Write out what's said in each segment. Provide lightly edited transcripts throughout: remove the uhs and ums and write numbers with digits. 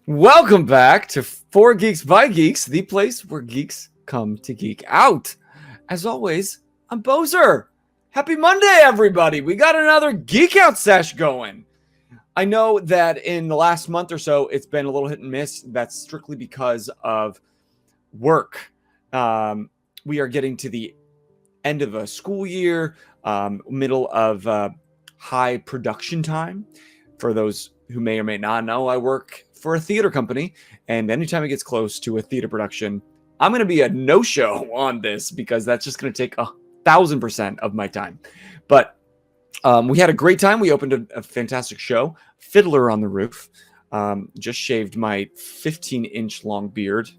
Welcome back to For Geeks by Geeks, the place where geeks come to geek out. As always, I'm Bozer. Happy Monday, everybody. We got another Geek Out Sesh going. I know that in the last month or so, it's been a little hit and miss. That's strictly because of work. We are getting to the end of a school year, middle of high production time. For those who may or may not know, I work for a theater company, and anytime it gets close to a theater production, I'm going to be a no-show on this because that's just going to take 1,000% of my time. But we had a great time. We opened a fantastic show, Fiddler on the Roof. Just shaved my 15-inch long beard.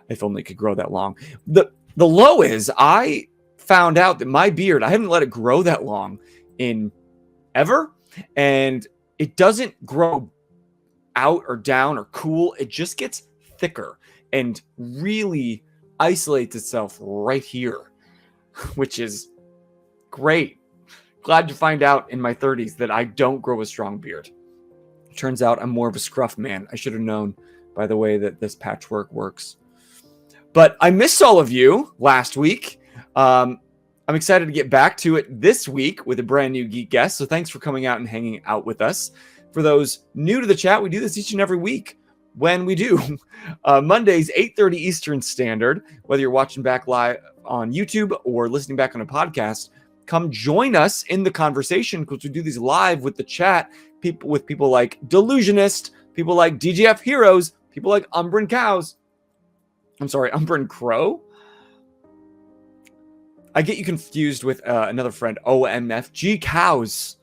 If only it could grow that long. The low is I found out that my beard, I haven't let it grow that long in ever, and it doesn't grow out or down or cool. It just gets thicker and really isolates itself right here, which is great. Glad to find out in my 30s that I don't grow a strong beard. Turns out I'm more of a scruff man. I should have known by the way that this patchwork works. But I missed all of you last week. I'm excited to get back to it this week with a brand new geek guest. So thanks for coming out and hanging out with us. For those new to the chat, we do this each and every week when we do Mondays, 8:30 Eastern Standard. Whether you're watching back live on YouTube or listening back on a podcast, come join us in the conversation because we do these live with the chat, people like Delusionist, people like DGF Heroes, people like Umbran Crow. I get you confused with another friend, OMFG Cows.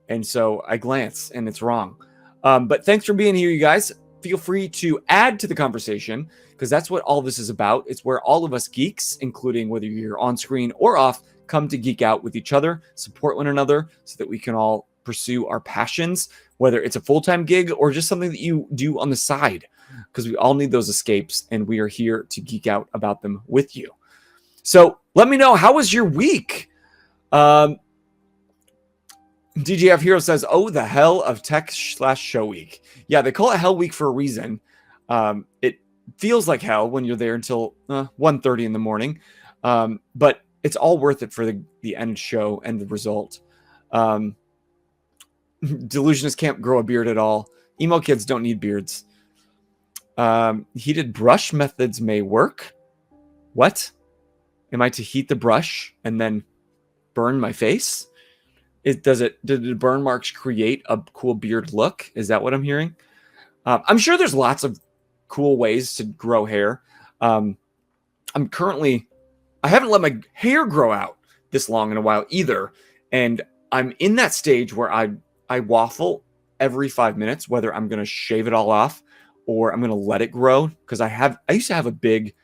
And so I glance and it's wrong. But thanks for being here, you guys. Feel free to add to the conversation because that's what all this is about. It's where all of us geeks, including whether you're on screen or off, come to geek out with each other, support one another so that we can all pursue our passions, whether it's a full-time gig or just something that you do on the side, because we all need those escapes and we are here to geek out about them with you. So let me know, how was your week? DGF Hero says, oh, the hell of tech/show week. Yeah, they call it Hell Week for a reason. It feels like hell when you're there until 1:30 in the morning. But it's all worth it for the end show and the result. Delusionist can't grow a beard at all. Emo kids don't need beards. Heated brush methods may work. What? Am I to heat the brush and then burn my face? Did the burn marks create a cool beard look? Is that what I'm hearing? I'm sure there's lots of cool ways to grow hair. I haven't let my hair grow out this long in a while either. And I'm in that stage where I waffle every 5 minutes, whether I'm going to shave it all off or I'm going to let it grow. Because I used to have a big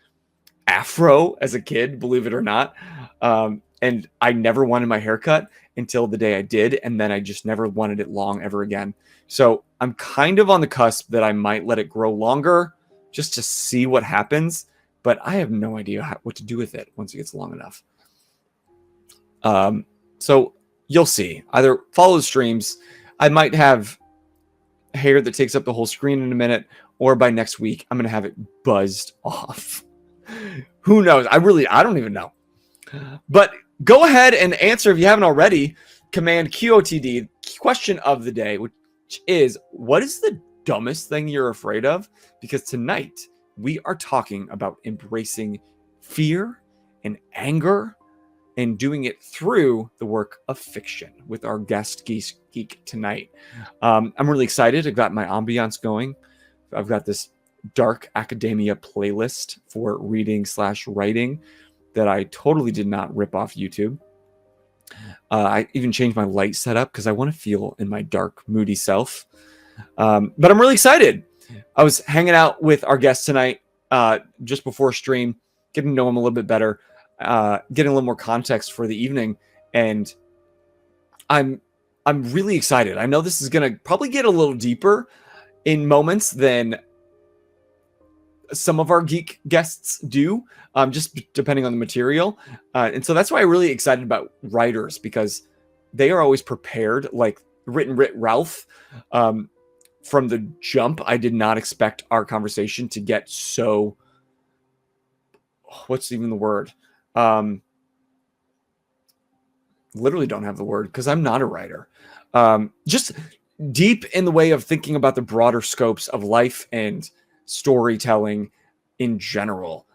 afro as a kid, believe it or not. And I never wanted my hair cut until the day I did. And then I just never wanted it long ever again. So I'm kind of on the cusp that I might let it grow longer just to see what happens. But I have no idea what to do with it once it gets long enough. So you'll see. Either follow the streams. I might have hair that takes up the whole screen in a minute. Or by next week, I'm going to have it buzzed off. Who knows? I don't even know. But go ahead and answer if you haven't already. Command QOTD, question of the day, which is, what is the dumbest thing you're afraid of? Because tonight we are talking about embracing fear and anger and doing it through the work of fiction with our guest geek tonight. I'm really excited. I've got my ambiance going. I've got this dark academia playlist for reading/writing that I totally did not rip off YouTube. I even changed my light setup because I want to feel in my dark, moody self. But I'm really excited. I was hanging out with our guest tonight just before stream, getting to know him a little bit better, getting a little more context for the evening. And I'm really excited. I know this is going to probably get a little deeper in moments than some of our geek guests do, just depending on the material. And so that's why I'm really excited about writers, because they are always prepared, like Written Writ Ralph. from the jump, I did not expect our conversation to get so, what's even the word? Literally don't have the word because I'm not a writer. Just deep in the way of thinking about the broader scopes of life and storytelling in general.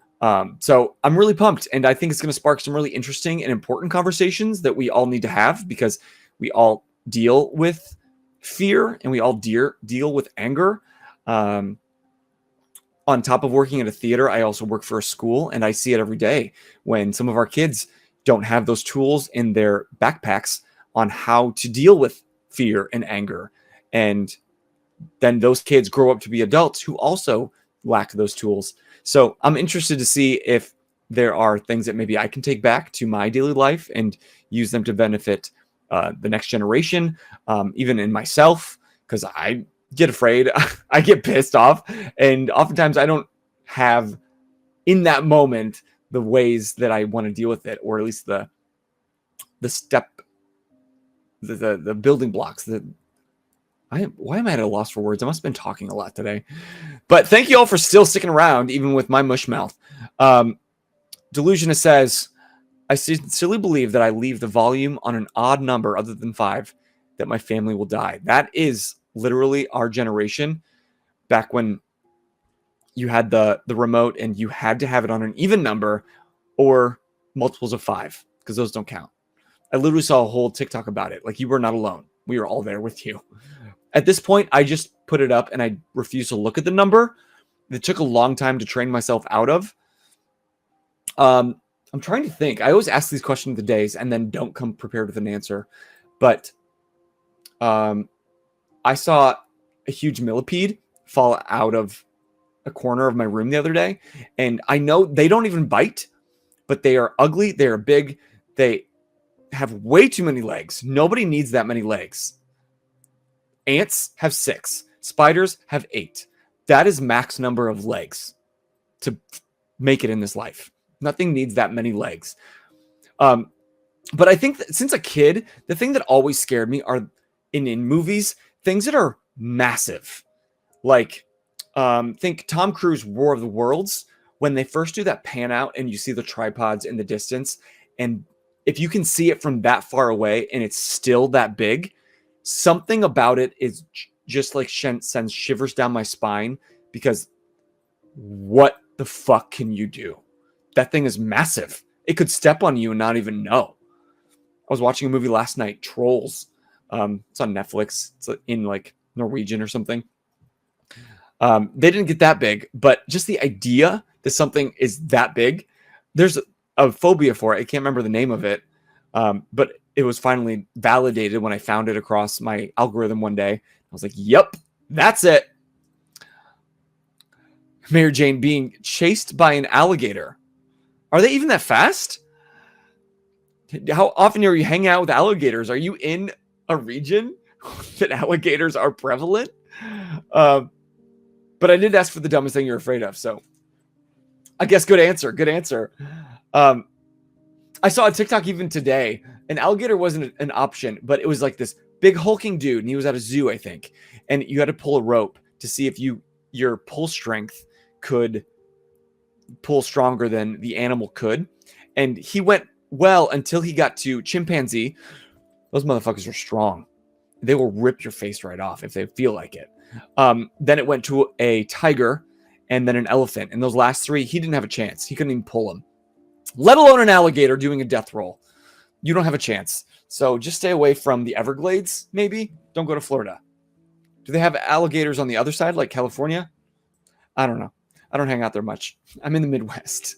So I'm really pumped, and I think it's going to spark some really interesting and important conversations that we all need to have, because we all deal with fear and we all deal with anger. On top of working at a theater, I also work for a school, and I see it every day when some of our kids don't have those tools in their backpacks on how to deal with fear and anger. And then those kids grow up to be adults who also lack those tools. So I'm interested to see if there are things that maybe I can take back to my daily life and use them to benefit the next generation, even in myself, because I get afraid, I get pissed off, and oftentimes I don't have in that moment the ways that I want to deal with it, or at least the building blocks. Why am I at a loss for words? I must have been talking a lot today. But thank you all for still sticking around, even with my mush mouth. Delusionist says, I sincerely believe that I leave the volume on an odd number other than 5, that my family will die. That is literally our generation, back when you had the remote and you had to have it on an even number or multiples of 5, because those don't count. I literally saw a whole TikTok about it. Like, you were not alone. We were all there with you. At this point, I just put it up and I refuse to look at the number. It took a long time to train myself out of. I'm trying to think. I always ask these questions of the days and then don't come prepared with an answer. But I saw a huge millipede fall out of a corner of my room the other day. And I know they don't even bite, but they are ugly. They are big. They have way too many legs. Nobody needs that many legs. Ants have 6. Spiders have 8. That is max number of legs to make it in this life. Nothing needs that many legs. But I think that since a kid, the thing that always scared me are in movies, things that are massive. Like, think Tom Cruise War of the Worlds, when they first do that pan out and you see the tripods in the distance, and if you can see it from that far away and it's still that big, something about it is just like sends shivers down my spine, because what the fuck can you do? That thing is massive. It could step on you and not even know. I was watching a movie last night, Trolls. It's on Netflix. It's in like Norwegian or something. They didn't get that big, but just the idea that something is that big, there's a phobia for it. I can't remember the name of it, but it was finally validated when I found it across my algorithm one day. I was like, yep, that's it. Mayor Jane being chased by an alligator. Are they even that fast? How often are you hanging out with alligators? Are you in a region that alligators are prevalent? But I did ask for the dumbest thing you're afraid of, so I guess good answer. Good answer. I saw a TikTok even today. An alligator wasn't an option, but it was like this big hulking dude, and he was at a zoo, I think. And you had to pull a rope to see if your pull strength could pull stronger than the animal could. And he went well until he got to chimpanzee. Those motherfuckers are strong. They will rip your face right off if they feel like it. Then it went to a tiger and then an elephant. And those last 3, he didn't have a chance. He couldn't even pull them, let alone an alligator doing a death roll. You don't have a chance. So just stay away from the Everglades, maybe. Don't go to Florida. Do they have alligators on the other side, like California? I don't know. I don't hang out there much. I'm in the Midwest.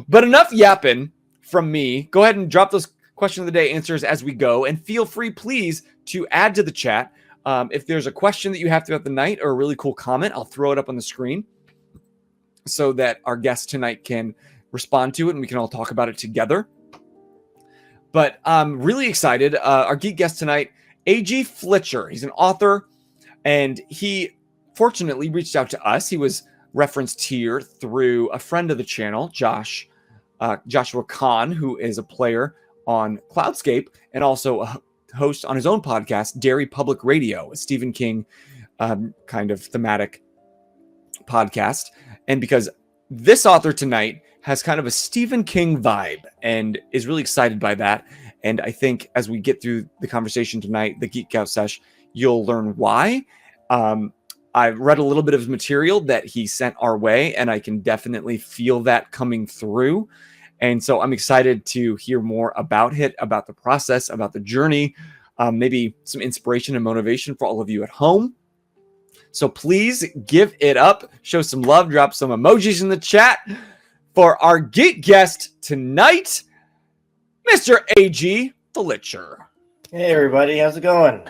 But enough yapping from me. Go ahead and drop those question of the day answers as we go. And feel free, please, to add to the chat. If there's a question that you have throughout the night or a really cool comment, I'll throw it up on the screen so that our guest tonight can respond to it and we can all talk about it together. But I'm really excited. Our geek guest tonight, AG Flitcher. He's an author, and he fortunately reached out to us. He was referenced here through a friend of the channel, Joshua Kahn, who is a player on Cloudscape and also a host on his own podcast, Dairy Public Radio, with Stephen King kind of thematic podcast, and because this author tonight has kind of a Stephen King vibe and is really excited by that. And I think as we get through the conversation tonight, the Geek Out Sesh, you'll learn why. I've read a little bit of material that he sent our way, and I can definitely feel that coming through. And so I'm excited to hear more about it, about the process, about the journey, maybe some inspiration and motivation for all of you at home. So please give it up, show some love, drop some emojis in the chat for our geek guest tonight, Mr. AG Flitcher. Hey everybody, how's it going?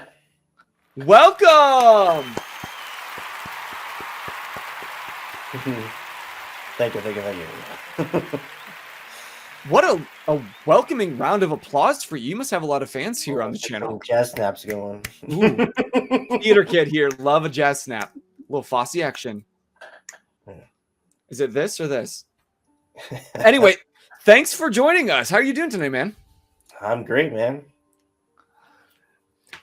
Welcome. Thank you. What a welcoming round of applause for you. You must have a lot of fans here on the channel. Jazz snaps going. Ooh. Theater kid here. Love a jazz snap. A little Fosse action. Is it this or this? Anyway, thanks for joining us. How are you doing tonight, man? I'm great, man.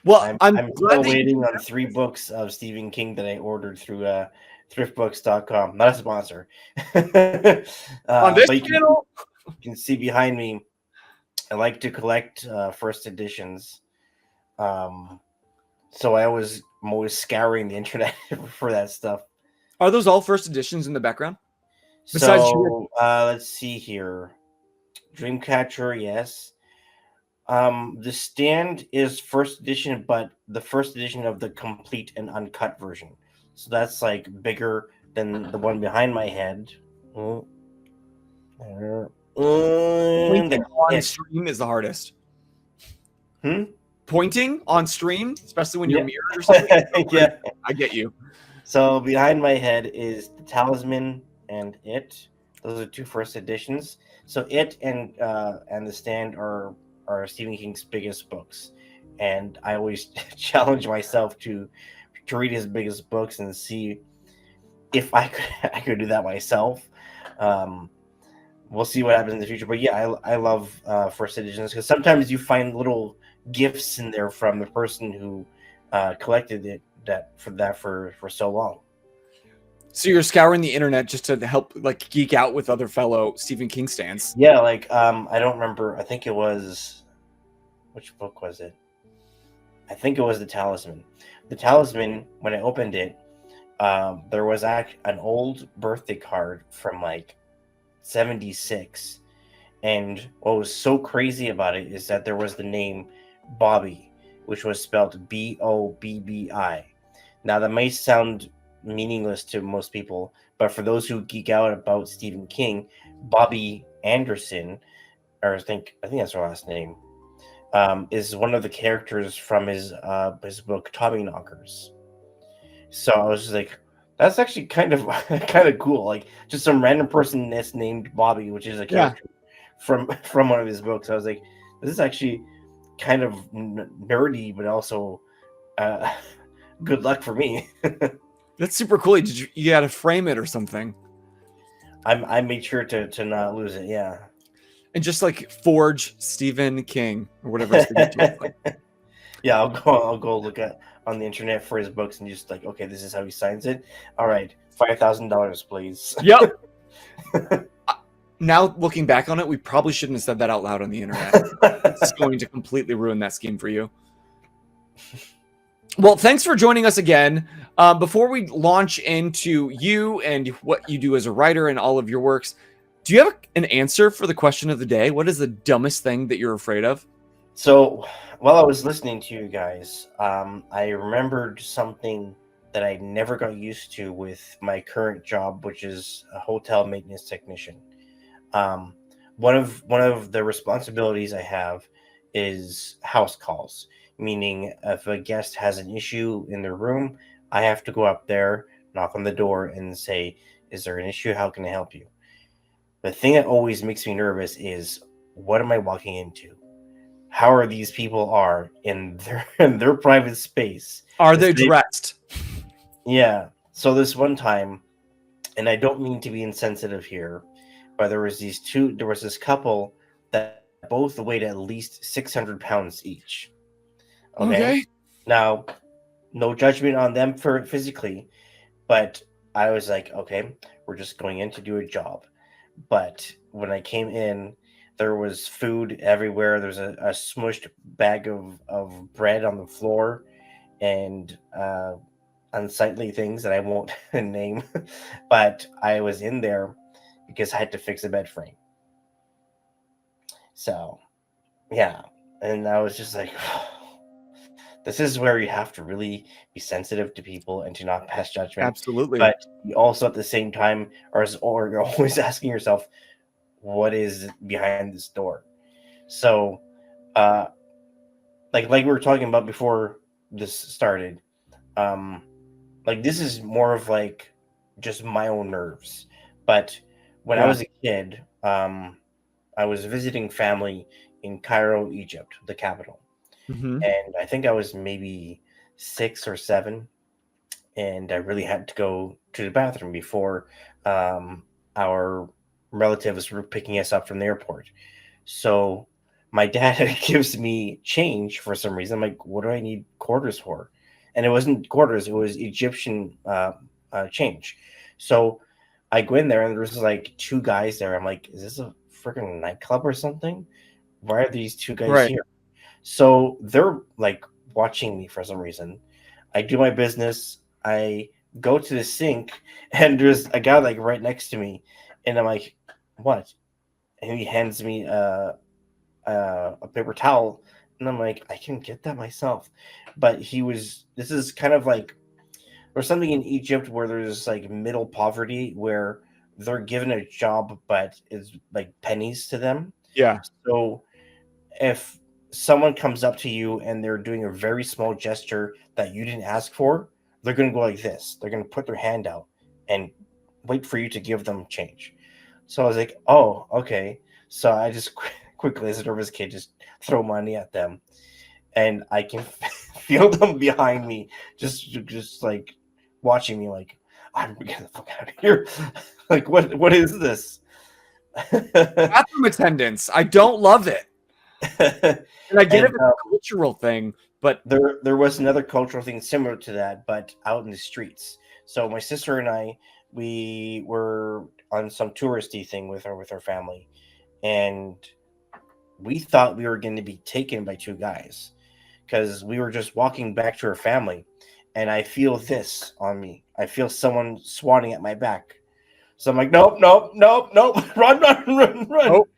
Well, I'm still waiting on 3 books of Stephen King that I ordered through thriftbooks.com. Not a sponsor. On this channel? You can see behind me, I like to collect first editions. So I'm always scouring the internet for that stuff. Are those all first editions in the background? Let's see here. Dreamcatcher, yes. The Stand is first edition, but the first edition of the complete and uncut version. So that's like bigger than the one behind my head. Pointing on stream is the hardest. Pointing on stream, especially when you're mirrored or something. Yeah, I get you. So behind my head is The Talisman and It. Those are 2 first editions. So It and The Stand are Stephen King's biggest books, and I always challenge myself to read his biggest books and see if I could do that myself. We'll see what happens in the future, but yeah, I love first editions because sometimes you find little gifts in there from the person who collected it for so long. So you're scouring the internet just to help like geek out with other fellow Stephen King stans. Yeah, like I don't remember. I think it was, which book was it? I think it was The Talisman. The Talisman, when I opened it, there was an old birthday card from like 76, and what was so crazy about it is that there was the name Bobby, which was spelled Bobbi. Now that may sound meaningless to most people, but for those who geek out about Stephen King, Bobby Anderson, or I think that's her last name, is one of the characters from his book Tommyknockers. So I was just like, that's actually kind of cool. Like just some random person that's named Bobby, which is a character from one of his books. I was like, this is actually kind of nerdy, but also good luck for me. That's super cool. You got to frame it or something? I made sure to not lose it. Yeah. And just like forge Stephen King or whatever. Like. Yeah, I'll go look on the internet for his books and just like, okay, this is how he signs it. All right, $5,000, please. Yep. Now looking back on it, we probably shouldn't have said that out loud on the internet. It's going to completely ruin that scheme for you. Well, thanks for joining us again. Before we launch into you and what you do as a writer and all of your works, do you have an answer for the question of the day? What is the dumbest thing that you're afraid of? So while I was listening to you guys, I remembered something that I never got used to with my current job, which is a hotel maintenance technician. One of the responsibilities I have is house calls, meaning if a guest has an issue in their room, I have to go up there, knock on the door, and say, "Is there an issue? How can I help you?" The thing that always makes me nervous is, what am I walking into? How are these people in their private space? Are they dressed? Yeah. So this one time, and I don't mean to be insensitive here, but there was this couple that both weighed at least 600 pounds each. Okay. Now, no judgment on them for physically, but I was like, okay, we're just going in to do a job. But when I came in, there was food everywhere. There's a smushed bag of bread on the floor and unsightly things that I won't name. But I was in there because I had to fix a bed frame. So, yeah. And I was just like, this is where you have to really be sensitive to people and to not pass judgment. Absolutely. But you also at the same time or you're always asking yourself, what is behind this door? So, like we were talking about before this started, like this is more of like just my own nerves. But when I Yeah. was a kid, I was visiting family in Cairo, Egypt, the capital. Mm-hmm. And I think I was maybe 6 or 7, and I really had to go to the bathroom before our relatives were picking us up from the airport. So my dad gives me change for some reason. I'm like, what do I need quarters for? And it wasn't quarters; it was Egyptian change. So I go in there, and there's like 2 guys there. I'm like, is this a freaking nightclub or something? Why are these 2 guys Right. here? So they're like watching me for some reason. I do my business. I go to the sink, and there's a guy like right next to me, and I'm like, "What?" And he hands me a paper towel, and I'm like, "I can get that myself." But he was. This is kind of like there's something in Egypt where there's like middle poverty where they're given a job, but it's like pennies to them. Yeah. So if someone comes up to you and they're doing a very small gesture that you didn't ask for, they're going to go like this. They're going to put their hand out and wait for you to give them change. So I was like, oh, okay. So I just quickly, as a nervous kid, just throw money at them. And I can feel them behind me, just like watching me like, I'm getting the fuck out of here. Like, what is this? Bathroom attendants. I don't love it. And I get it, it's a cultural thing, but there was another cultural thing similar to that, but out in the streets. So my sister and I, we were on some touristy thing with our family, and we thought we were going to be taken by 2 guys because we were just walking back to our family, and I feel this on me. I feel someone swatting at my back. So I'm like, nope, nope, nope, nope, run, run, run, run. Nope.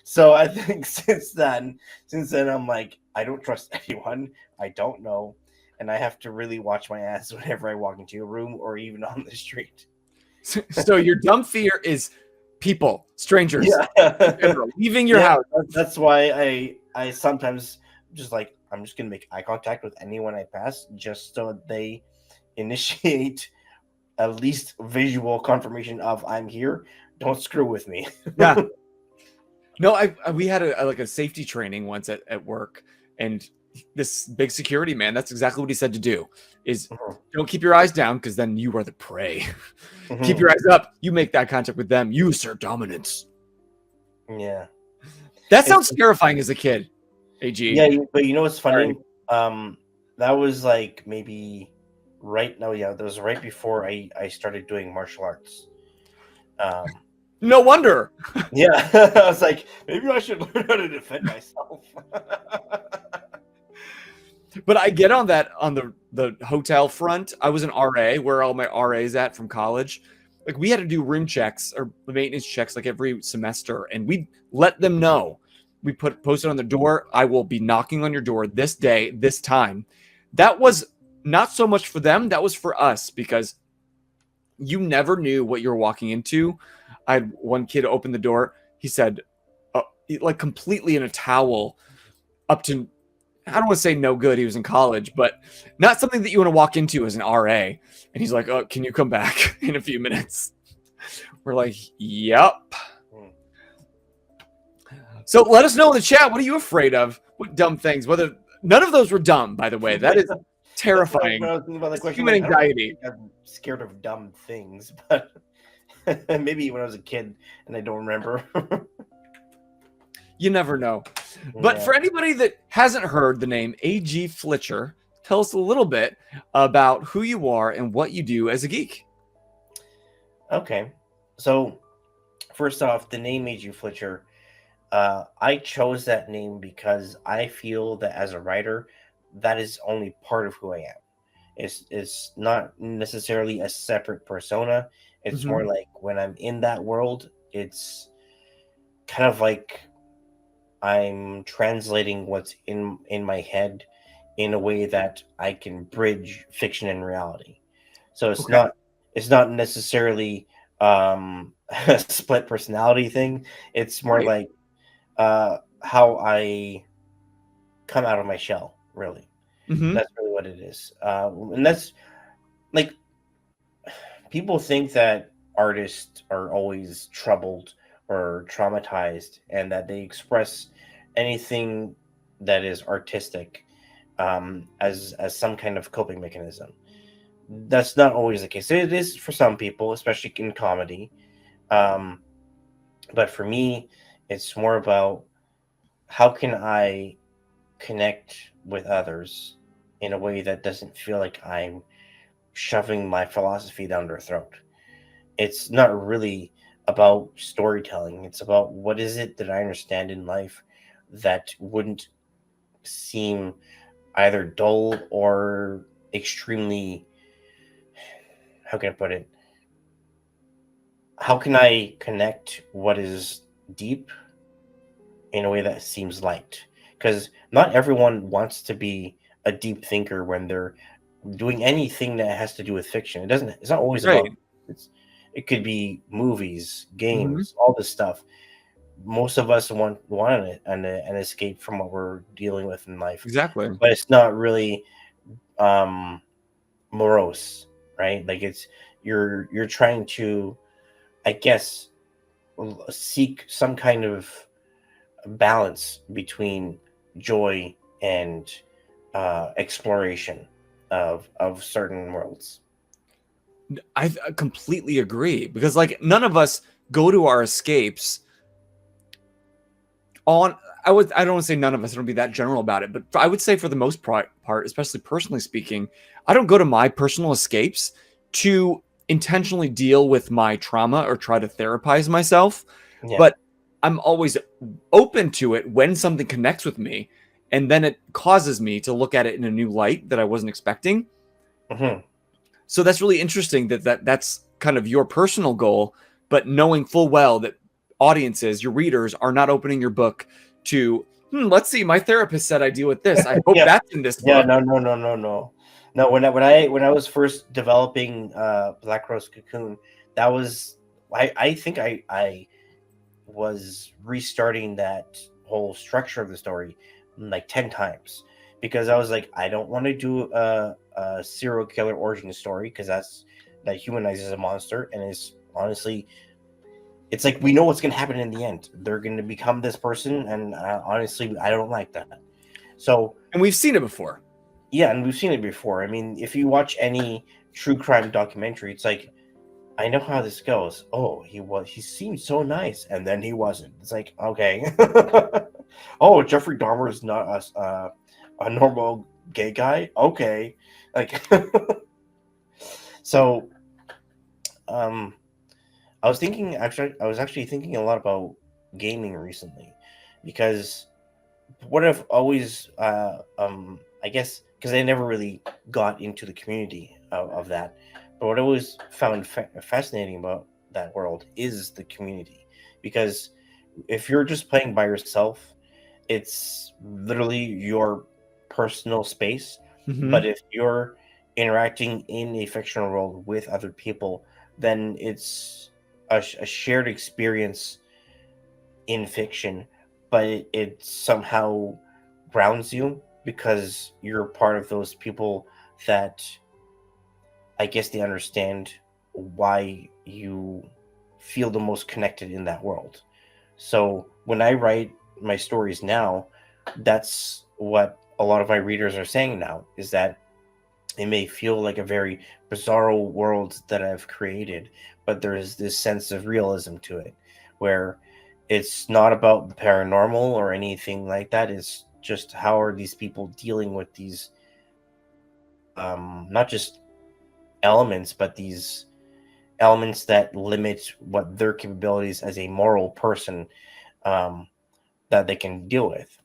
So I think since then, I'm like, I don't trust anyone. I don't know. And I have to really watch my ass whenever I walk into a room or even on the street. So your dumb fear is people, strangers, Yeah. leaving your house. That's why I sometimes just like, I'm just going to make eye contact with anyone I pass just so they initiate at least visual confirmation of I'm here. Don't screw with me. Yeah. No, we had a safety training once at work, and this big security man, that's exactly what he said to do, is don't keep your eyes down because then you are the prey. Keep your eyes up. You make that contact with them. You assert dominance. Yeah. That sounds terrifying as a kid, AG. Yeah, but you know what's funny? That was like maybe that was right before I started doing martial arts. No wonder. Yeah, I was like, maybe I should learn how to defend myself. But I get on that on the hotel front. I was an RA, where are all my RAs at from college. Like we had to do room checks or maintenance checks like every semester, and we let them know. We posted on the door, I will be knocking on your door this day, this time. That was not so much for them, that was for us, because you never knew what you were walking into. I had one kid open the door. He said, like completely in a towel, up to, I don't want to say no good. He was in college, but not something that you want to walk into as an RA. And he's like, oh, can you come back in a few minutes? We're like, yep. So let us know in the chat. What are you afraid of? What dumb things? Whether none of those were dumb, by the way. That is terrifying. Human anxiety. I'm scared of dumb things, but maybe when I was a kid and I don't remember. You never know. But for anybody that hasn't heard the name AG Flitcher, tell us a little bit about who you are and what you do as a geek. Okay. So, first off, the name AG Flitcher, I chose that name because I feel that as a writer, that is only part of who I am. It's not necessarily a separate persona. It's Mm-hmm. more like when I'm in that world, it's kind of like I'm translating what's in my head in a way that I can bridge fiction and reality. So Okay. it's not necessarily a split personality thing. It's more Right. like how I come out of my shell, really. Mm-hmm. That's really what it is. And that's like people think that artists are always troubled or traumatized and that they express anything that is artistic as some kind of coping mechanism. That's not always the case. It is for some people, especially in comedy. Um, but for me, it's more about how can I connect with others in a way that doesn't feel like I'm shoving my philosophy down their throat. It's not really about storytelling. It's about what is it that I understand in life that wouldn't seem either dull or extremely, how can I put it? How can I connect what is deep in a way that seems light? Because not everyone wants to be a deep thinker when they're doing anything that has to do with fiction. It's not always Right. about it's it could be movies, Mm-hmm. games, all this stuff. Most of us want an escape from what we're dealing with in life, Exactly. but it's not really um morose, right? Like it's you're trying to, I guess, seek some kind of balance between joy and exploration of certain worlds. I completely agree because like none of us go to our escapes on I don't want to say none of us, I don't be that general about it, but I would say for the most part, especially personally speaking, I don't go to my personal escapes to intentionally deal with my trauma or try to therapize myself, Yeah. but I'm always open to it when something connects with me and then it causes me to look at it in a new light that I wasn't expecting. Hmm. So that's really interesting that's kind of your personal goal, but knowing full well that audiences, your readers, are not opening your book to, let's see, my therapist said I deal with this. I hope Yeah. that's in this Yeah. book. No. No. No. No. No. No. When I was first developing Black Rose Cocoon, that was I think I was restarting that whole structure of the story like 10 times because I was like, I don't want to do a serial killer origin story because that humanizes a monster and is honestly, it's like we know what's going to happen in the end. They're going to become this person, and honestly, I don't like that. So And we've seen it before. yeah, and we've seen it before. I mean, if you watch any true crime documentary, it's like, I know how this goes. Oh, he seemed so nice, and then he wasn't. It's like, okay. Oh, Jeffrey Dahmer is not a normal gay guy. Okay, like so. Um, I was actually thinking a lot about gaming recently, because what I've always, I guess, because I never really got into the community of that, but what I always found fascinating about that world is the community. Because if you're just playing by yourself, it's literally your personal space. Mm-hmm. But if you're interacting in a fictional world with other people, then it's a shared experience in fiction, but it somehow grounds you because you're part of those people that, I guess, they understand why you feel the most connected in that world. So when I write my stories now, that's what a lot of my readers are saying now, is that it may feel like a very bizarre world that I've created, but there's this sense of realism to it, where it's not about the paranormal or anything like that. It's just how are these people dealing with these not just elements, but these elements that limit what their capabilities as a moral person um, that they can deal with.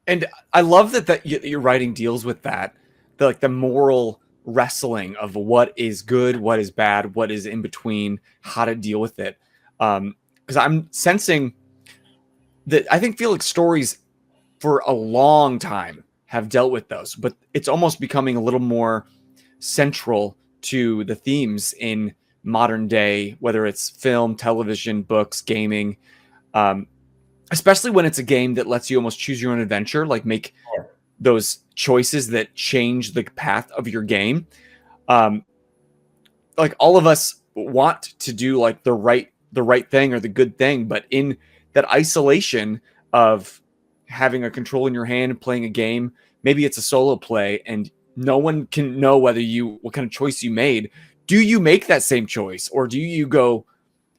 And I love that your writing deals with that, the moral wrestling of what is good, what is bad, what is in between, how to deal with it. Because I'm sensing that I think Felix stories for a long time have dealt with those, but it's almost becoming a little more central to the themes in modern day, whether it's film, television, books, gaming. Um, Especially when it's a game that lets you almost choose your own adventure, like make those choices that change the path of your game. Um, like all of us want to do like the right thing or the good thing, but in that isolation of having a control in your hand and playing a game, maybe it's a solo play and no one can know what kind of choice you made. Do you make that same choice or do you go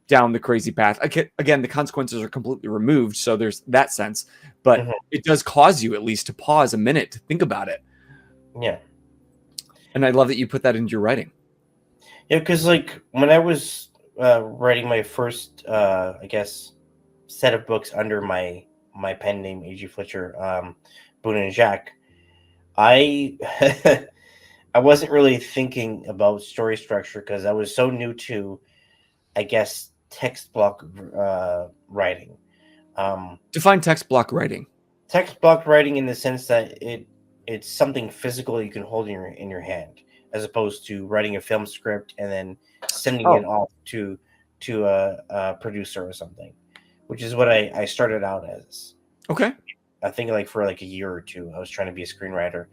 down the crazy path? Again, the consequences are completely removed, so there's that sense, but Mhm. it does cause you at least to pause a minute to think about it. Yeah. And I love that you put that into your writing. Yeah, because like when I was writing my first, I guess, set of books under my pen name AG Flitcher, Boone and Jack, I I wasn't really thinking about story structure because I was so new to, I guess, text block writing. Um, Define text block writing. Text block writing in the sense that it's something physical you can hold in your hand, as opposed to writing a film script and then sending it Oh, off to a producer or something, which is what I started out as. okay. I think like for like a year or two, I was trying to be a screenwriter,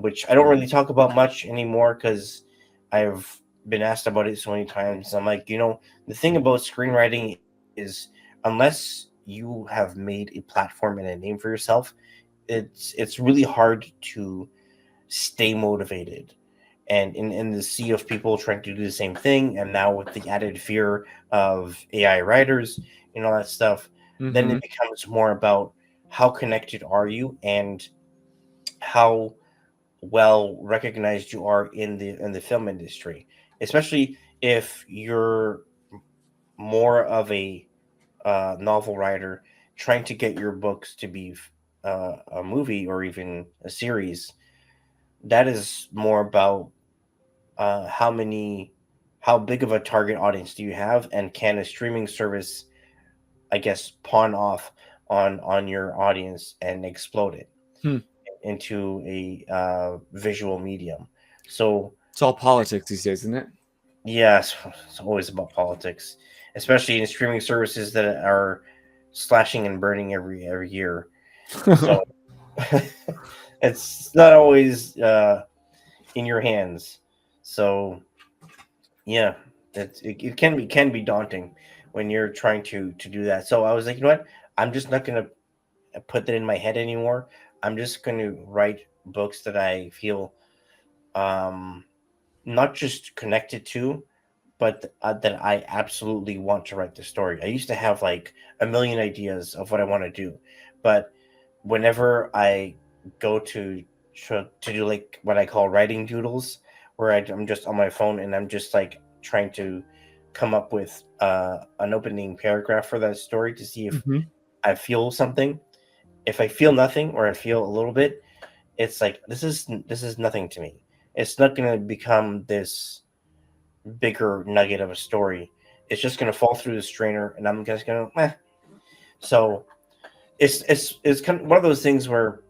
which I don't really talk about much anymore because I've been asked about it so many times. I'm like, the thing about screenwriting is unless you have made a platform and a name for yourself, it's really hard to stay motivated. And in the sea of people trying to do the same thing, and now with the added fear of AI writers and all that stuff, then Mm-hmm. it becomes more about how connected are you and how well recognized you are in the film industry, especially if you're more of a novel writer trying to get your books to be a movie or even a series. That is more about how big of a target audience do you have, and can a streaming service, I guess, pawn off on your audience and explode it Hmm. into a visual medium. So It's all politics these days, isn't it? yes, it's always about politics, especially in streaming services that are slashing and burning every year. So it's not always in your hands. So yeah, it can be daunting when you're trying to do that. So I was like, you know what? I'm just not gonna put that in my head anymore. I'm just going to write books that I feel um, not just connected to, but that I absolutely want to write the story. I used to have like a million ideas of what I want to do, but whenever I go to do like what I call writing doodles, where I'm just on my phone and I'm just like trying to come up with an opening paragraph for that story to see if Mm-hmm. I feel something. If I feel nothing or I feel a little bit, it's like this is nothing to me. It's not going to become this bigger nugget of a story. It's just going to fall through the strainer, and I'm just going to. So it's kind of one of those things where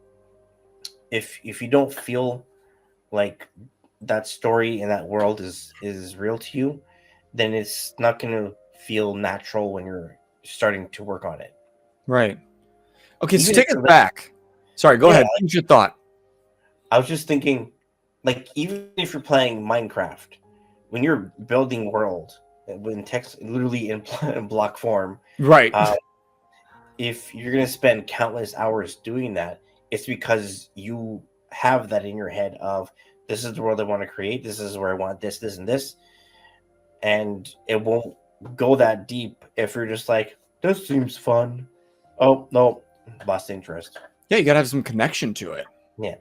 if you don't feel like that story and that world is real to you, then it's not going to feel natural when you're starting to work on it. Right. Okay, so Even if take us you're back. Sorry, go yeah, ahead. Finish your thought. I was just thinking, like, even if you're playing Minecraft, when you're building world in text, literally in, in block form, Right. uh, if you're gonna spend countless hours doing that, it's because you have that in your head of this is the world I want to create, this is where I want this, and this, and it won't go that deep if you're just like, this seems fun. Oh no, lost interest. Yeah, you got to have some connection to it. Yeah.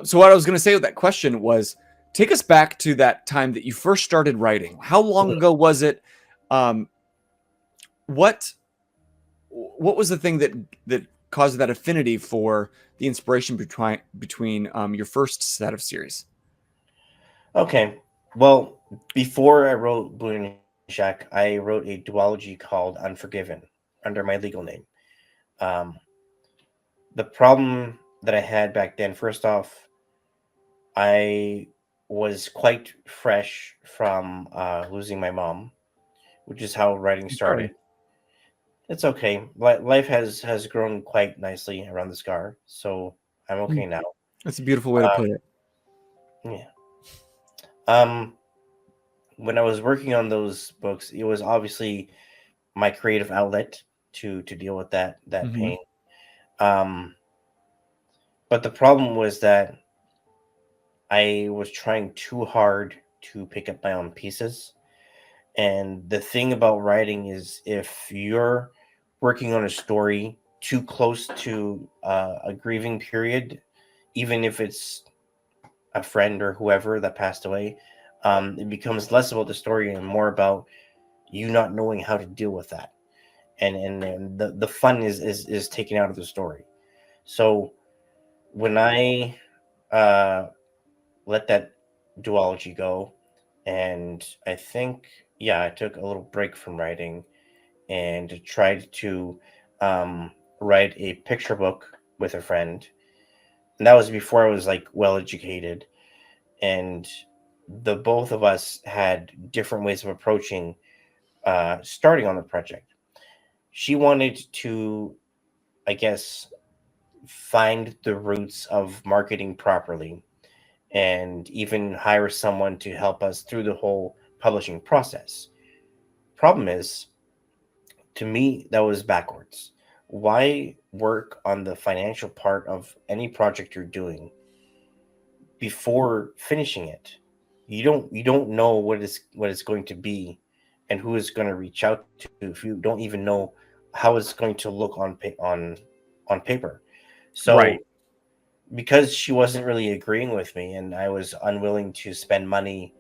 So what I was going to say with that question was, take us back to that time that you first started writing. How long ago was it? Um, what was the thing that caused that affinity for the inspiration between your first set of series? Okay. Well, before I wrote Blue and Shack, I wrote a duology called Unforgiven under my legal name. Um, the problem that I had back then, first off, I was quite fresh from losing my mom, which is how writing I'm sorry. started. It's okay. Life has grown quite nicely around the scar, so I'm okay now. That's a beautiful way to put it. Yeah. Um, when I was working on those books, it was obviously my creative outlet to deal with that Mm-hmm. pain. Um, but the problem was that I was trying too hard to pick up my own pieces. And the thing about writing is if you're working on a story too close to a grieving period, even if it's a friend or whoever that passed away, it becomes less about the story and more about you not knowing how to deal with that. And the fun is taken out of the story. So when I uh, let that duology go, and I think, yeah, I took a little break from writing and tried to um, write a picture book with a friend. And that was before I was like well educated, and the both of us had different ways of approaching starting on the project. She wanted to, I guess, find the roots of marketing properly and even hire someone to help us through the whole publishing process. Problem is, to me, that was backwards. Why work on the financial part of any project you're doing before finishing it? You don't know what it's going to be and who is going to reach out to if you don't even know how it's going to look on paper. Right. So because she wasn't really agreeing with me and I was unwilling to spend money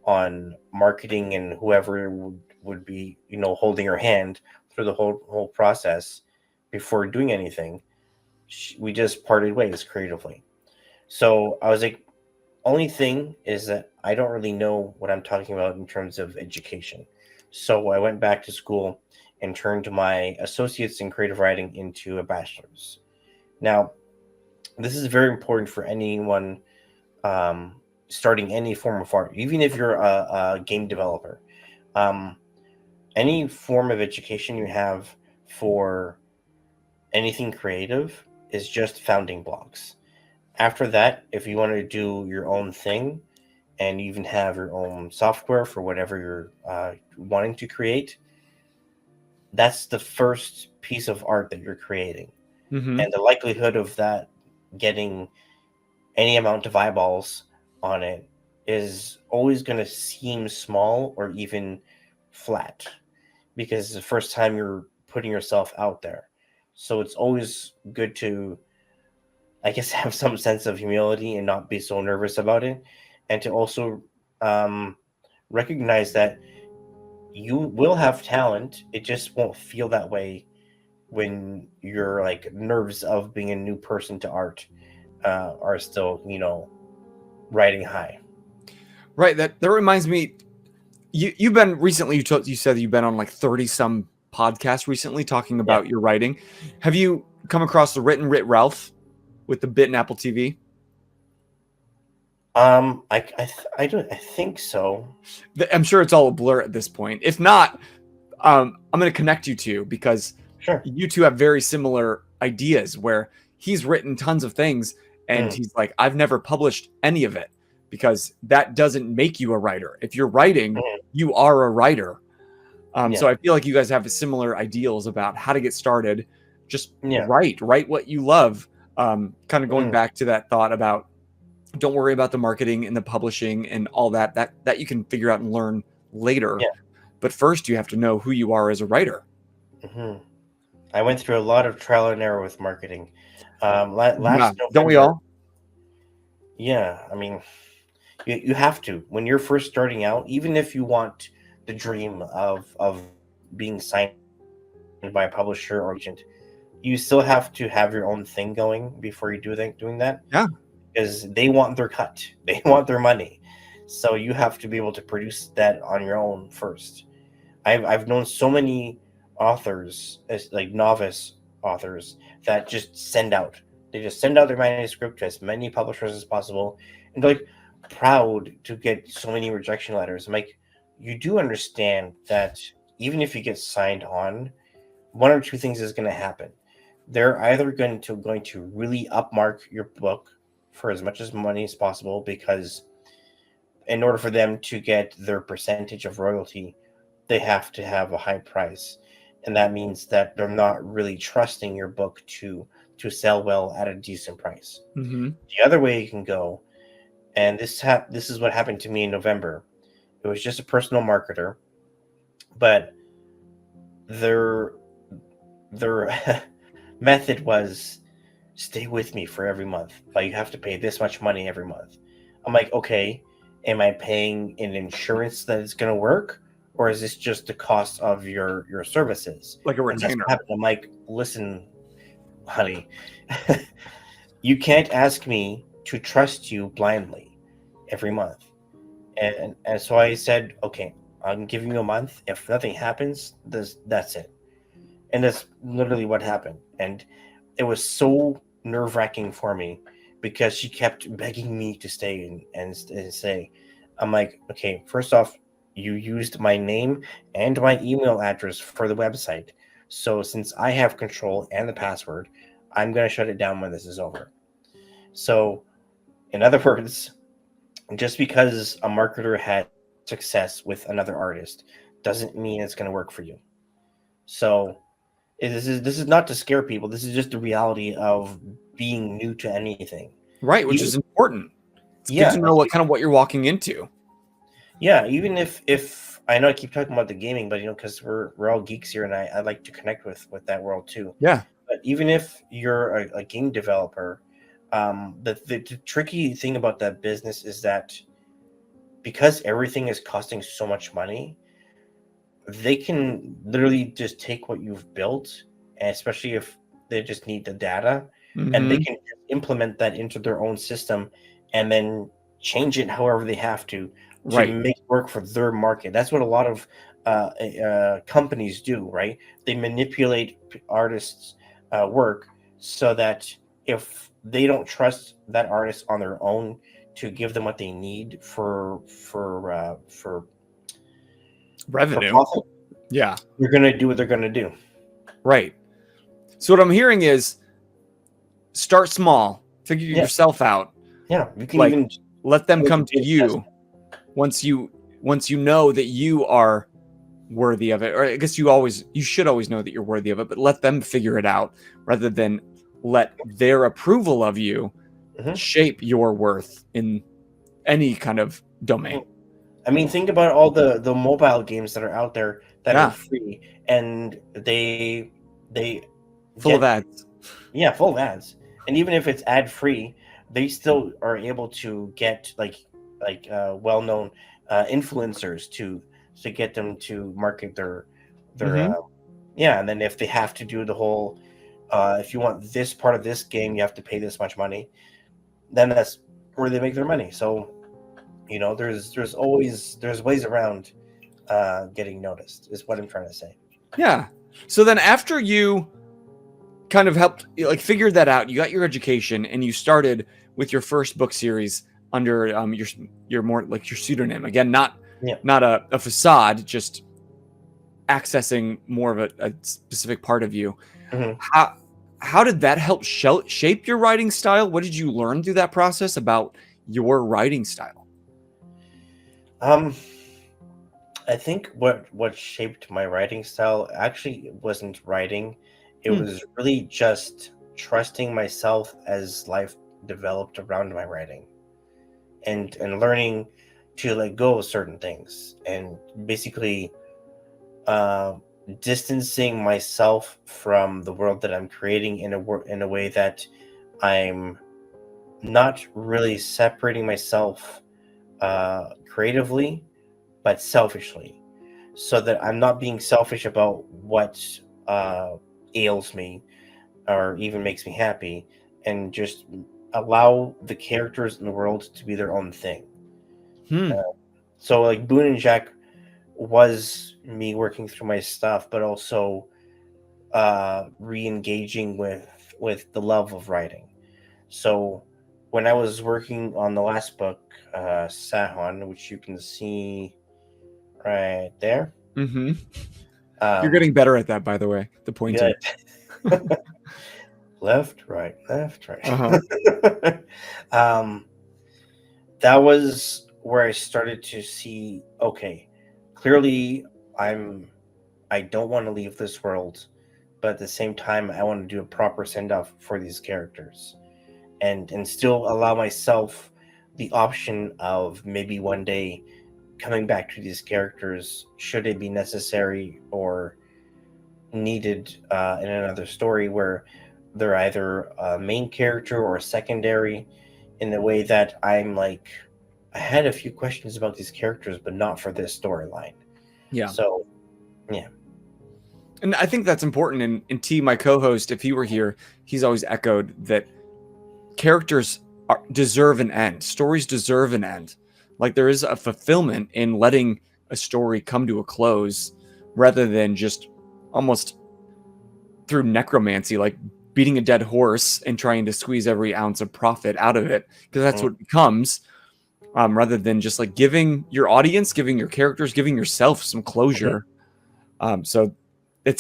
on marketing and whoever would be, holding her hand through the whole process before doing anything, we just parted ways creatively. So I was like, only thing is that I don't really know what I'm talking about in terms of education. So I went back to school and turned my associates in creative writing into a bachelor's. Now, this is very important for anyone starting any form of art, even if you're a game developer. Um, any form of education you have for anything creative is just founding blocks. After that, if you want to do your own thing and you even have your own software for whatever you're wanting to create, that's the first piece of art that you're creating. Mm-hmm. And the likelihood of that getting any amount of eyeballs on it is always going to seem small or even flat because it's the first time you're putting yourself out there. So it's always good to, I guess, have some sense of humility and not be so nervous about it. And to also um, recognize that you will have talent. It just won't feel that way when your like nerves of being a new person to art are still, riding high. Right. That reminds me. You've been recently. You said that you've been on like 30 some podcasts recently talking Yeah. about your writing. Have you come across the Written Writ Ralph with the Bit and Apple TV? I don't. I think so. I'm sure it's all a blur at this point. If not, I'm going to connect you two because Sure. you two have very similar ideas where he's written tons of things and Mm, he's like, I've never published any of it because that doesn't make you a writer. If you're writing, mm, you are a writer. So yeah. I feel like you guys have similar ideals about how to get started. Just Yeah. write what you love. Kind of going Mm, back to that thought about don't worry about the marketing and the publishing and all that you can figure out and learn later. yeah. But first, you have to know who you are as a writer. Hmm. I went through a lot of trial and error with marketing. Yeah, Last don't we November, all? Yeah, I mean, you have to when you're first starting out, even if you want the dream of being signed by a publisher or agent, you still have to have your own thing going before you doing that, Yeah. because they want their cut, they want their money. So you have to be able to produce that on your own first. I've known so many authors, like novice authors, that just send out. They just send out their manuscript to as many publishers as possible, and they're like proud to get so many rejection letters. I'm like, you do understand that even if you get signed on, one or two things is going to happen. They're either going to really upmark your book for as much as money as possible, because in order for them to get their percentage of royalty, they have to have a high price, and that means that they're not really trusting your book to sell well at a decent price. Mm-hmm. The other way you can go, and this is what happened to me in November. It was just a personal marketer, but their their method was, stay with me for every month, but you have to pay this much money every month. I'm like, okay, am I paying an insurance that it's going to work, or is this just the cost of your services? Like a And that's retainer. what happened. I'm like, listen, honey, you can't ask me to trust you blindly every month. And so I said, okay, I'm giving you a month. If nothing happens, that's it. And that's literally what happened. And it was so nerve wracking for me, because she kept begging me to stay and say, I'm like, okay, first off, you used my name and my email address for the website. So since I have control and the password, I'm going to shut it down when this is over. So, in other words, just because a marketer had success with another artist doesn't mean it's going to work for you. So, this is not to scare people. This is just the reality of being new to anything. Right, which Even is important. It's good yeah, to like know what you're walking into. yeah, even if I know I keep talking about the gaming, but because we're all geeks here, and I like to connect with that world too. Yeah. But even if you're a game developer, the tricky thing about that business is that because everything is costing so much money, they can literally just take what you've built, and especially if they just need the data, and they Mm-hmm. can just implement that into their own system, and then change it however they have to Right. make it work for their market. That's what a lot of companies do, right? They manipulate artists' work so that if they don't trust that artist on their own to give them what they need for Revenue. profit, Yeah. they're gonna do what they're gonna do. Right. So what I'm hearing is start small, figure Yeah, yourself out, yeah. You can like even let them make a come to beta test. you once you know that you are worthy of it. Or I guess you should always know that you're worthy of it, but let them figure it out rather than let their approval of you Mhm, shape your worth in any kind of mhm. domain. I mean, think about all the mobile games that are out there that are Yeah, free, and they full of get, ads. yeah, full of ads. And even if it's ad free, they still are able to get like well known influencers to get them to market their Hmm. yeah. And then if they have to do the whole if you want this part of this game, you have to pay this much money. Then that's where they make their money. So there's ways around getting noticed. Is what I'm trying to say. Yeah. So then after you kind of helped like figured that out, you got your education and you started with your first book series under your more like your pseudonym. Again, Yeah. not a facade, just accessing more of a specific part of you. Hmm. How how did that help shape your writing style? What did you learn through that process about your writing style? Um, I think what shaped my writing style actually wasn't writing. It Hmm. was really just trusting myself as life developed around my writing, and learning to let go of certain things, and basically uh, distancing myself from the world that I'm creating in a way that I'm not really separating myself creatively, but selfishly, so that I'm not being selfish about what uh, ails me or even makes me happy, and just allow the characters in the world to be their own thing. Hmm. So like Boone and Jack was me working through my stuff, but also re-engaging with the love of writing. So when I was working on the last book, Sahon, which you can see right there, Mm-hmm. You're um, getting better at that, by the way. The pointing. good. Left, right, left, Uh-huh. right. um, that was where I started to see, okay, clearly I'm I don't want to leave this world, but at the same time I want to do a proper send off for these characters, and still allow myself the option of maybe one day coming back to these characters should it be necessary or needed in another story where they're either a main character or a secondary, in the way that I'm like, I had a few questions about these characters, but not for this storyline. Yeah. So, yeah. And I think that's important. And T, my co-host, if he were here, he's always echoed that characters deserve an end. Stories deserve an end. Like there is a fulfillment in letting a story come to a close rather than just almost through necromancy, like beating a dead horse and trying to squeeze every ounce of profit out of it, because that's Mm, what it becomes, rather than just like giving your audience, giving your characters, giving yourself some mhm. closure. So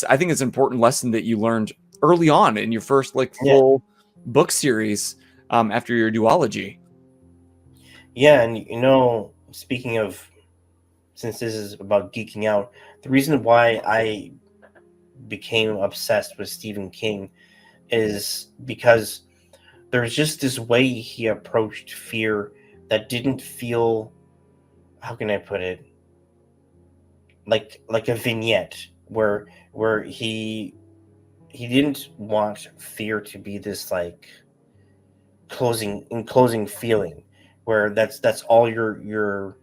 I think it's an important lesson that you learned early on in your first like Yeah. full book series after your duology. Yeah. And, speaking of, since this is about geeking out, the reason why I became obsessed with Stephen King is because there's just this way he approached fear that didn't feel, how can I put it, like a vignette where he didn't want fear to be this like closing feeling where that's all you're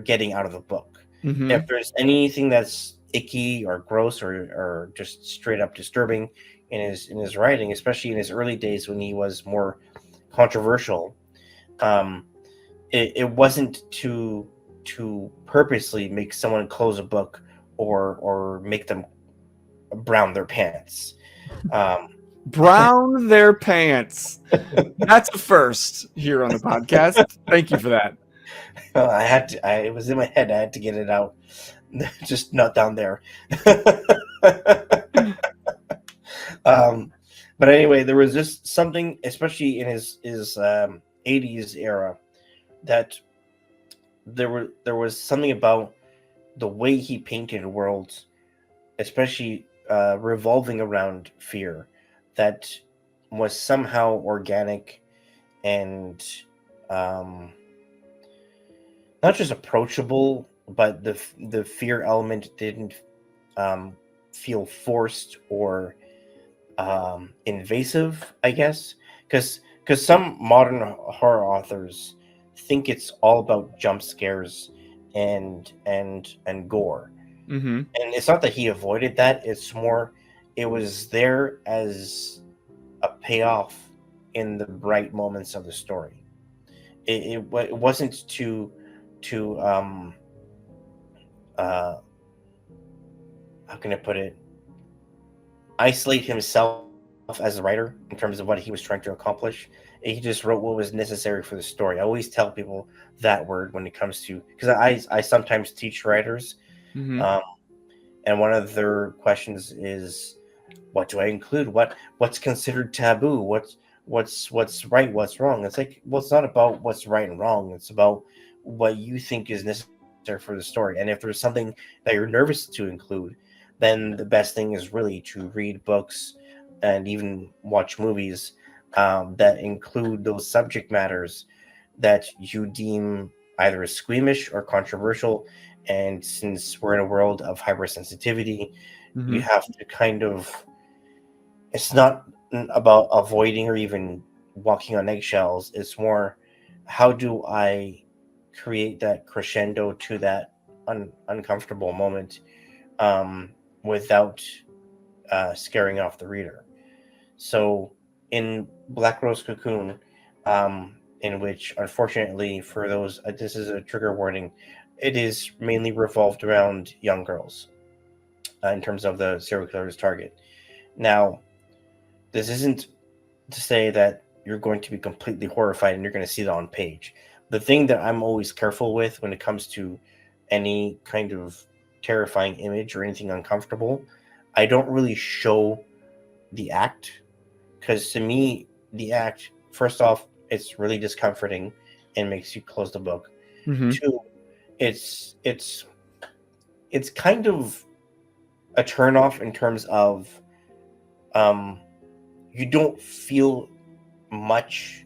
getting out of the book. Mm-hmm. If there's anything that's icky or gross or just straight up disturbing in his writing, especially in his early days when he was more controversial, um, it wasn't to purposely make someone close a book or make them brown their pants. Um, Brown their pants. That's a first here on the podcast. Thank you for that. I had to. It was in my head. I had to get it out, just not down there. um, but anyway, there was just something, especially in his 80s era, that there was something about the way he painted worlds, especially revolving around fear, that was somehow organic and um, not just approachable, but the fear element didn't um, feel forced or invasive, I guess, because some modern horror authors think it's all about jump scares and gore, Mm-hmm. and it's not that he avoided that. It's more, it was there as a payoff in the bright moments of the story. It wasn't to uh how can I put it, isolate himself as a writer in terms of what he was trying to accomplish. He just wrote what was necessary for the story. I always tell people that word when it comes to, because I sometimes teach writers, Mm-hmm. um, and one of their questions is, what do I include? What's considered taboo? What's right? What's wrong? It's like, well, it's not about what's right and wrong. It's about what you think is necessary for the story. And if there's something that you're nervous to include, then the best thing is really to read books and even watch movies that include those subject matters that you deem either as squeamish or controversial. And since we're in a world of hypersensitivity, you Mm-hmm. have to kind of, it's not about avoiding or even walking on eggshells. It's more, how do I create that crescendo to that uncomfortable moment without scaring off the reader. So in Black Rose Cocoon, in which, unfortunately for those, this is a trigger warning, it is mainly revolved around young girls in terms of the serial killer's target. Now, this isn't to say that you're going to be completely horrified and you're going to see that on page. The thing that I'm always careful with when it comes to any kind of terrifying image or anything uncomfortable, I don't really show the act, because to me, the act, first off, it's really discomforting and makes you close the book. Mm-hmm. Two, it's kind of a turnoff in terms of you don't feel much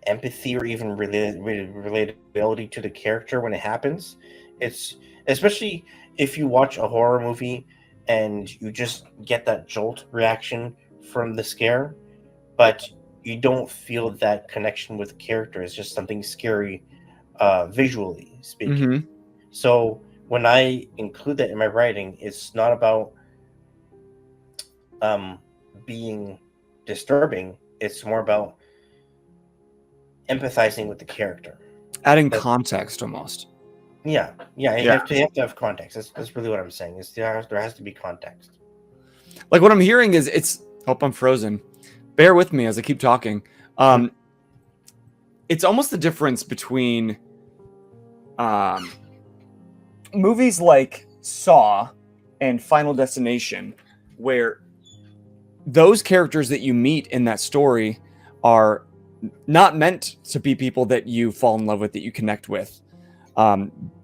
empathy or even relatability to the character when it happens. It's especially if you watch a horror movie and you just get that jolt reaction from the scare, but you don't feel that connection with the character. It's just something scary visually speaking. Mm-hmm. So when I include that in my writing, it's not about being disturbing. It's more about empathizing with the character, Adding context almost. Yeah. You have to have context. That's really what I'm saying. There has to be context. Like what I'm hearing is I'm frozen. Bear with me as I keep talking. It's almost the difference between movies like Saw and Final Destination, where those characters that you meet in that story are not meant to be people that you fall in love with, that you connect with.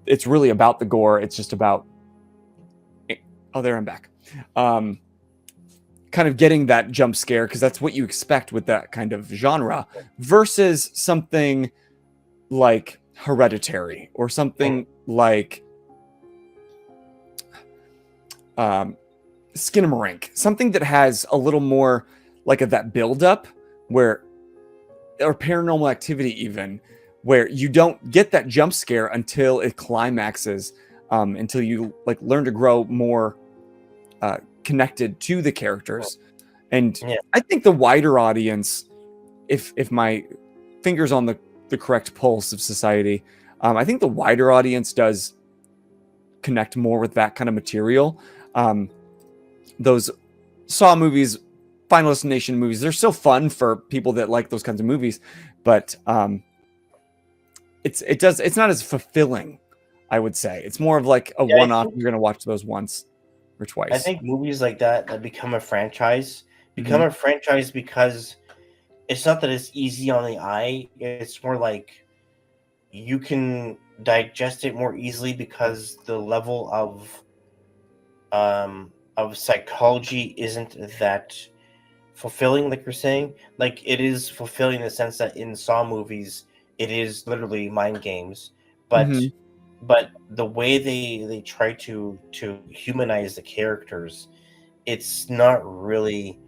It's really about the gore. It's just about, there I'm back. Kind of getting that jump scare, because that's what you expect with that kind of genre, versus something like Hereditary or something like Skinamarink, something that has a little more like that build-up, or Paranormal Activity even, where you don't get that jump scare until it climaxes, until you like learn to grow more connected to the characters. And I think the wider audience, if my finger's on the correct pulse of society, I think the wider audience does connect more with that kind of material. Those Saw movies, Final Destination movies, they're still fun for people that like those kinds of movies, but it's not as fulfilling, I would say. It's more of like a one-off. You're going to watch those once or twice. I think movies like that become a franchise a franchise because it's not that it's easy on the eye. It's more like you can digest it more easily because the level of psychology isn't that fulfilling, like you're saying. Like, it is fulfilling in the sense that in Saw movies, it is literally mind games, but the way they try to humanize the characters, it's not really,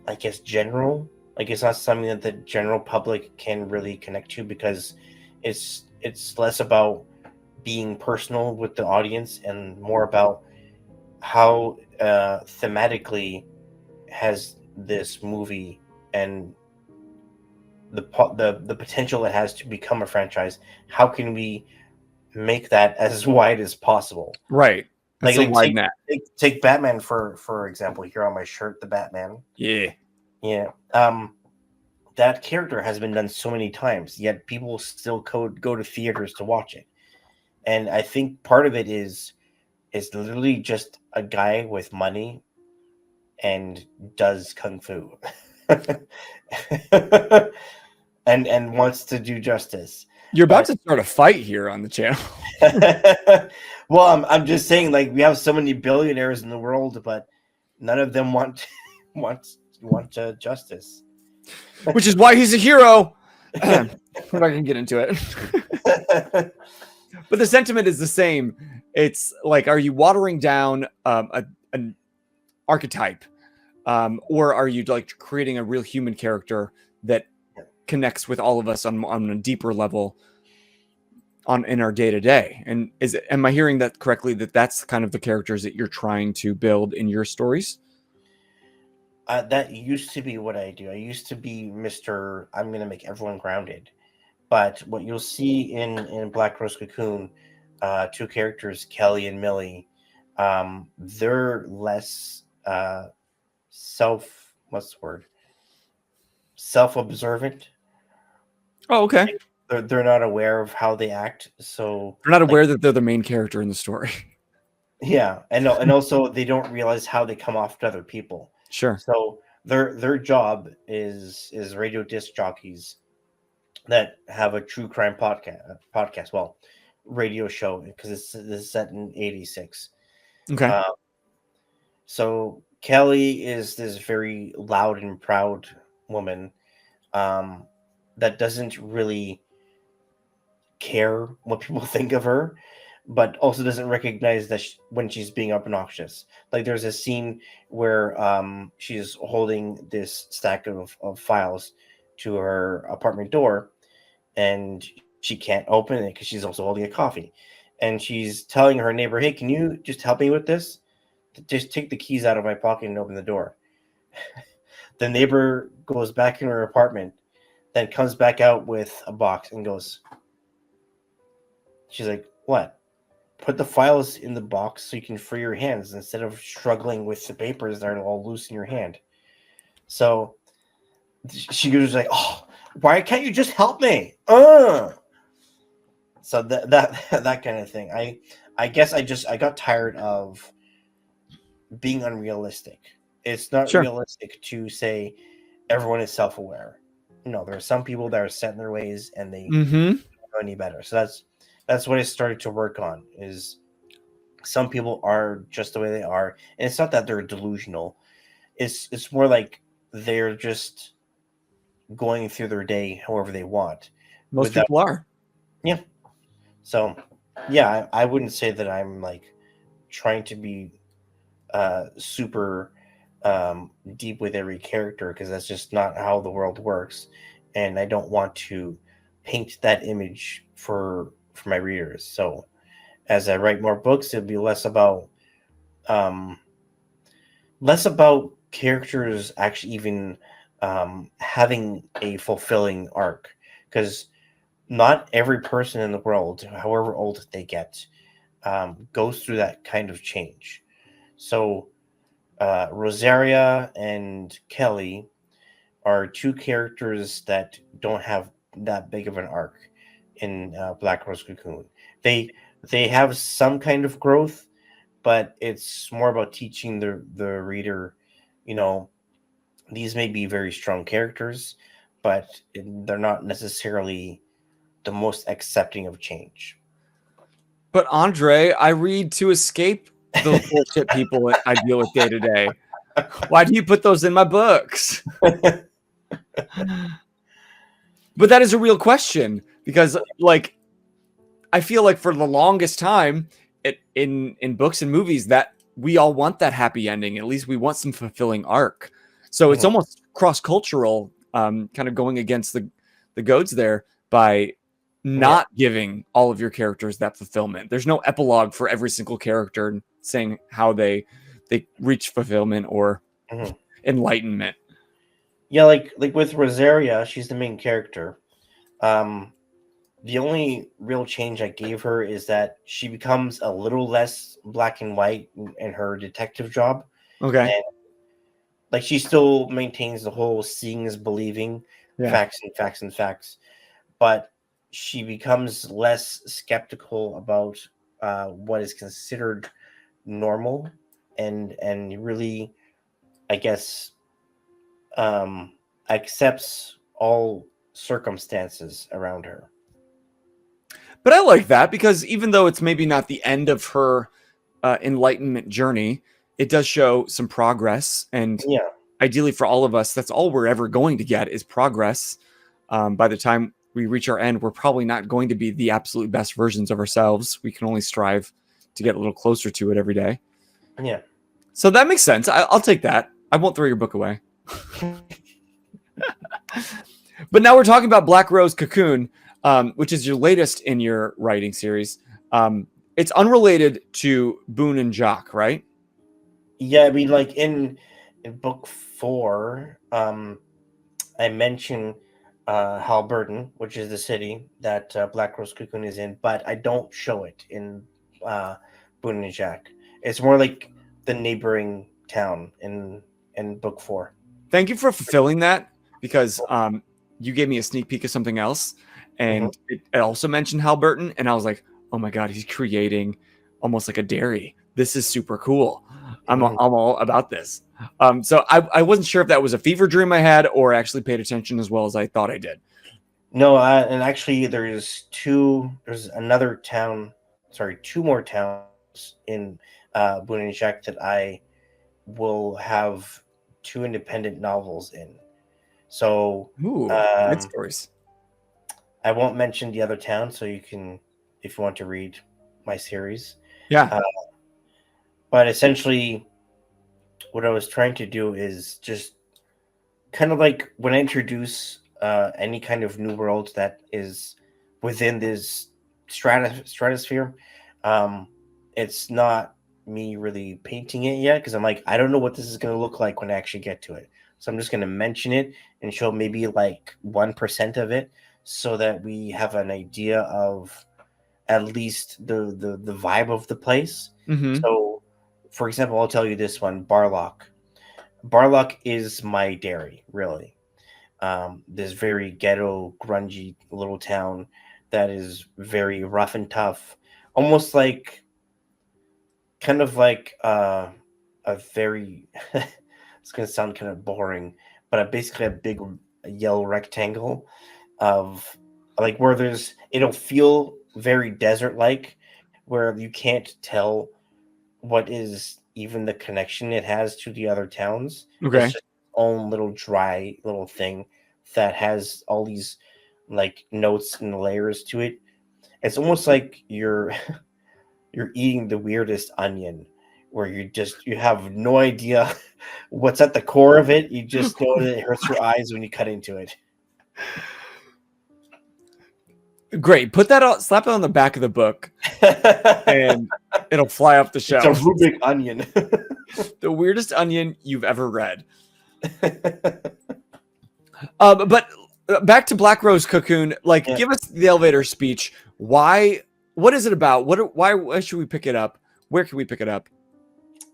I guess, general. Like, it's not something that the general public can really connect to, because it's less about being personal with the audience and more about how thematically has this movie and the potential it has to become a franchise. How can we make that as wide as possible? Right. That's like a wide net. Take Batman for example. Here on my shirt, the Batman. Yeah. That character has been done so many times, yet people still go to theaters to watch it. And I think part of it is literally just a guy with money and does kung fu and wants to do justice. You're about to start a fight here on the channel. Well, I'm just saying, like, we have so many billionaires in the world, but none of them want justice. Which is why he's a hero. We're not going to get into it. But the sentiment is the same. It's like, are you watering down an archetype or are you like creating a real human character that connects with all of us on a deeper level in our day to day? And am I hearing that correctly? That's kind of the characters that you're trying to build in your stories? That used to be what I do. I used to be Mr. I'm going to make everyone grounded. But what you'll see in Black Rose Cocoon, two characters, Kelly and Millie, they're less what's the word? Self-observant. Oh, okay. They're not aware of how they act. So They're not like, aware that they're the main character in the story. yeah, and also they don't realize how they come off to other people. Sure. So their job is radio disc jockeys that have a true crime podcast. Well, radio show, because this is set in '86. Okay. So Kelly is this very loud and proud woman that doesn't really care what people think of her, but also doesn't recognize that when she's being obnoxious. Like there's a scene where she's holding this stack of files to her apartment door, and she can't open it because she's also holding a coffee. And she's telling her neighbor, "Hey, can you just help me with this? Just take the keys out of my pocket and open the door." The neighbor goes back in her apartment, then comes back out with a box and goes, she's like, "What? Put the files in the box so you can free your hands instead of struggling with the papers that are all loose in your hand." So she goes like, "Oh, why can't you just help me?" So that kind of thing. I guess I got tired of being unrealistic. It's not Sure. realistic to say everyone is self-aware. No, there are some people that are set in their ways and they don't know any better. So that's what I started to work on. Is some people are just the way they are, and it's not that they're delusional. It's more like they're just going through their day however they want. Most people are. Yeah. So, yeah, I wouldn't say that I'm like trying to be super deep with every character, because that's just not how the world works, and I don't want to paint that image for my readers. So, as I write more books, it'll be less about characters actually even having a fulfilling arc, because not every person in the world, however old they get, goes through that kind of change. So Rosaria and Kelly are two characters that don't have that big of an arc in Black Rose Cocoon. They have some kind of growth, but it's more about teaching the reader, these may be very strong characters, but they're not necessarily the most accepting of change. But Andre, I read to escape the bullshit people I deal with day to day. Why do you put those in my books? But that is a real question, because like I feel like for the longest time in books and movies that we all want that happy ending. At least we want some fulfilling arc. So it's almost cross-cultural, kind of going against the goads there by not giving all of your characters that fulfillment. There's no epilogue for every single character saying how they reach fulfillment or enlightenment. Yeah, like with Rosaria, she's the main character. The only real change I gave her is that she becomes a little less black and white in her detective job. Okay. And like she still maintains the whole seeing is believing, facts and facts and facts, but she becomes less skeptical about what is considered normal, and really, I guess, accepts all circumstances around her. But I like that, because even though it's maybe not the end of her enlightenment journey, it does show some progress. And ideally for all of us, that's all we're ever going to get is progress. By the time we reach our end, we're probably not going to be the absolute best versions of ourselves. We can only strive to get a little closer to it every day. Yeah. So that makes sense. I'll take that. I won't throw your book away. But now we're talking about Black Rose Cocoon, which is your latest in your writing series. It's unrelated to Boone and Jock, right? Yeah, I mean, like in book 4, I mention Halberton, which is the city that Black Rose Cocoon is in, but I don't show it in Boone and Jack. It's more like the neighboring town in book 4. Thank you for fulfilling that, because you gave me a sneak peek of something else, Mhm. and it also mentioned Halberton, and I was like, oh my god, he's creating almost like a dairy. This is super cool. I'm Mhm. all about this. So I wasn't sure if that was a fever dream I had or actually paid attention as well as I thought I did. No, and actually, There's another town. Sorry, 2 more towns in Boone and Jack that I will have 2 independent novels in. So Ooh, good um, stories. I won't mention the other town, so you can, if you want to read my series. Yeah. Uh, but essentially, what I was trying to do is just kind of like when I introduce any kind of new world that is within this stratosphere, um, it's not me really painting it yet because I'm like, I don't know what this is going to look like when I actually get to it. So I'm just going to mention it and show maybe like 1% of it so that we have an idea of at least the vibe of the place. Mm-hmm. So, for example, I'll tell you this one, Barlock. Barlock is my dairy, really. This very ghetto, grungy little town that is very rough and tough, almost like kind of like a very. It's gonna sound kind of boring, but basically a big yellow rectangle of like where there's it'll feel very desert like, where you can't tell what is even the connection it has to the other towns. It's Okay. just its own little dry little thing that has all these like notes and layers to it. It's almost like you're eating the weirdest onion where you have no idea what's at the core of it. You just know that it hurts your eyes when you cut into it. Great. Put that on, slap it on the back of the book, and it'll fly off the It's a shelf. Rubik onion. The weirdest onion you've ever read. But back to Black Rose Cocoon. Like, Yeah. give us the elevator speech. Why? What is it about? Why should we pick it up? Where can we pick it up?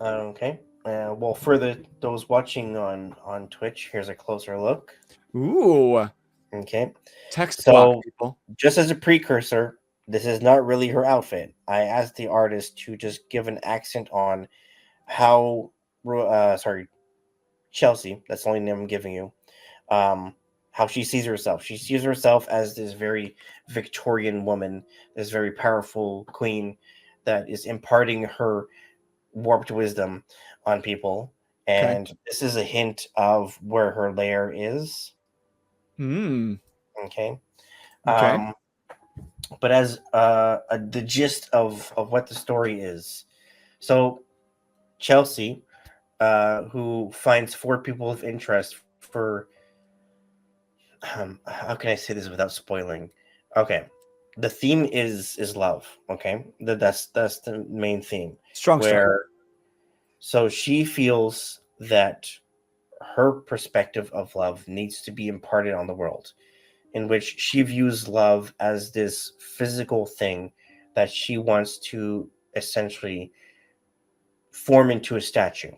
Okay. Well, for those watching on Twitch, here's a closer look. Ooh, Okay. text block, So, people. just as a precursor, this is not really her outfit. I asked the artist to just give an accent on how, sorry, Chelsea, that's the only name I'm giving you, how she sees herself. She sees herself as this very Victorian woman, this very powerful queen that is imparting her warped wisdom on people. Okay. And this is a hint of where her lair is. Hmm. Okay. Okay. Um, but as the gist of what the story is. So Chelsea, who finds 4 people of interest for how can I say this without spoiling? Okay, the theme is love. Okay, that's the main theme. Strong start. Where so she feels that her perspective of love needs to be imparted on the world, in which she views love as this physical thing that she wants to essentially form into a statue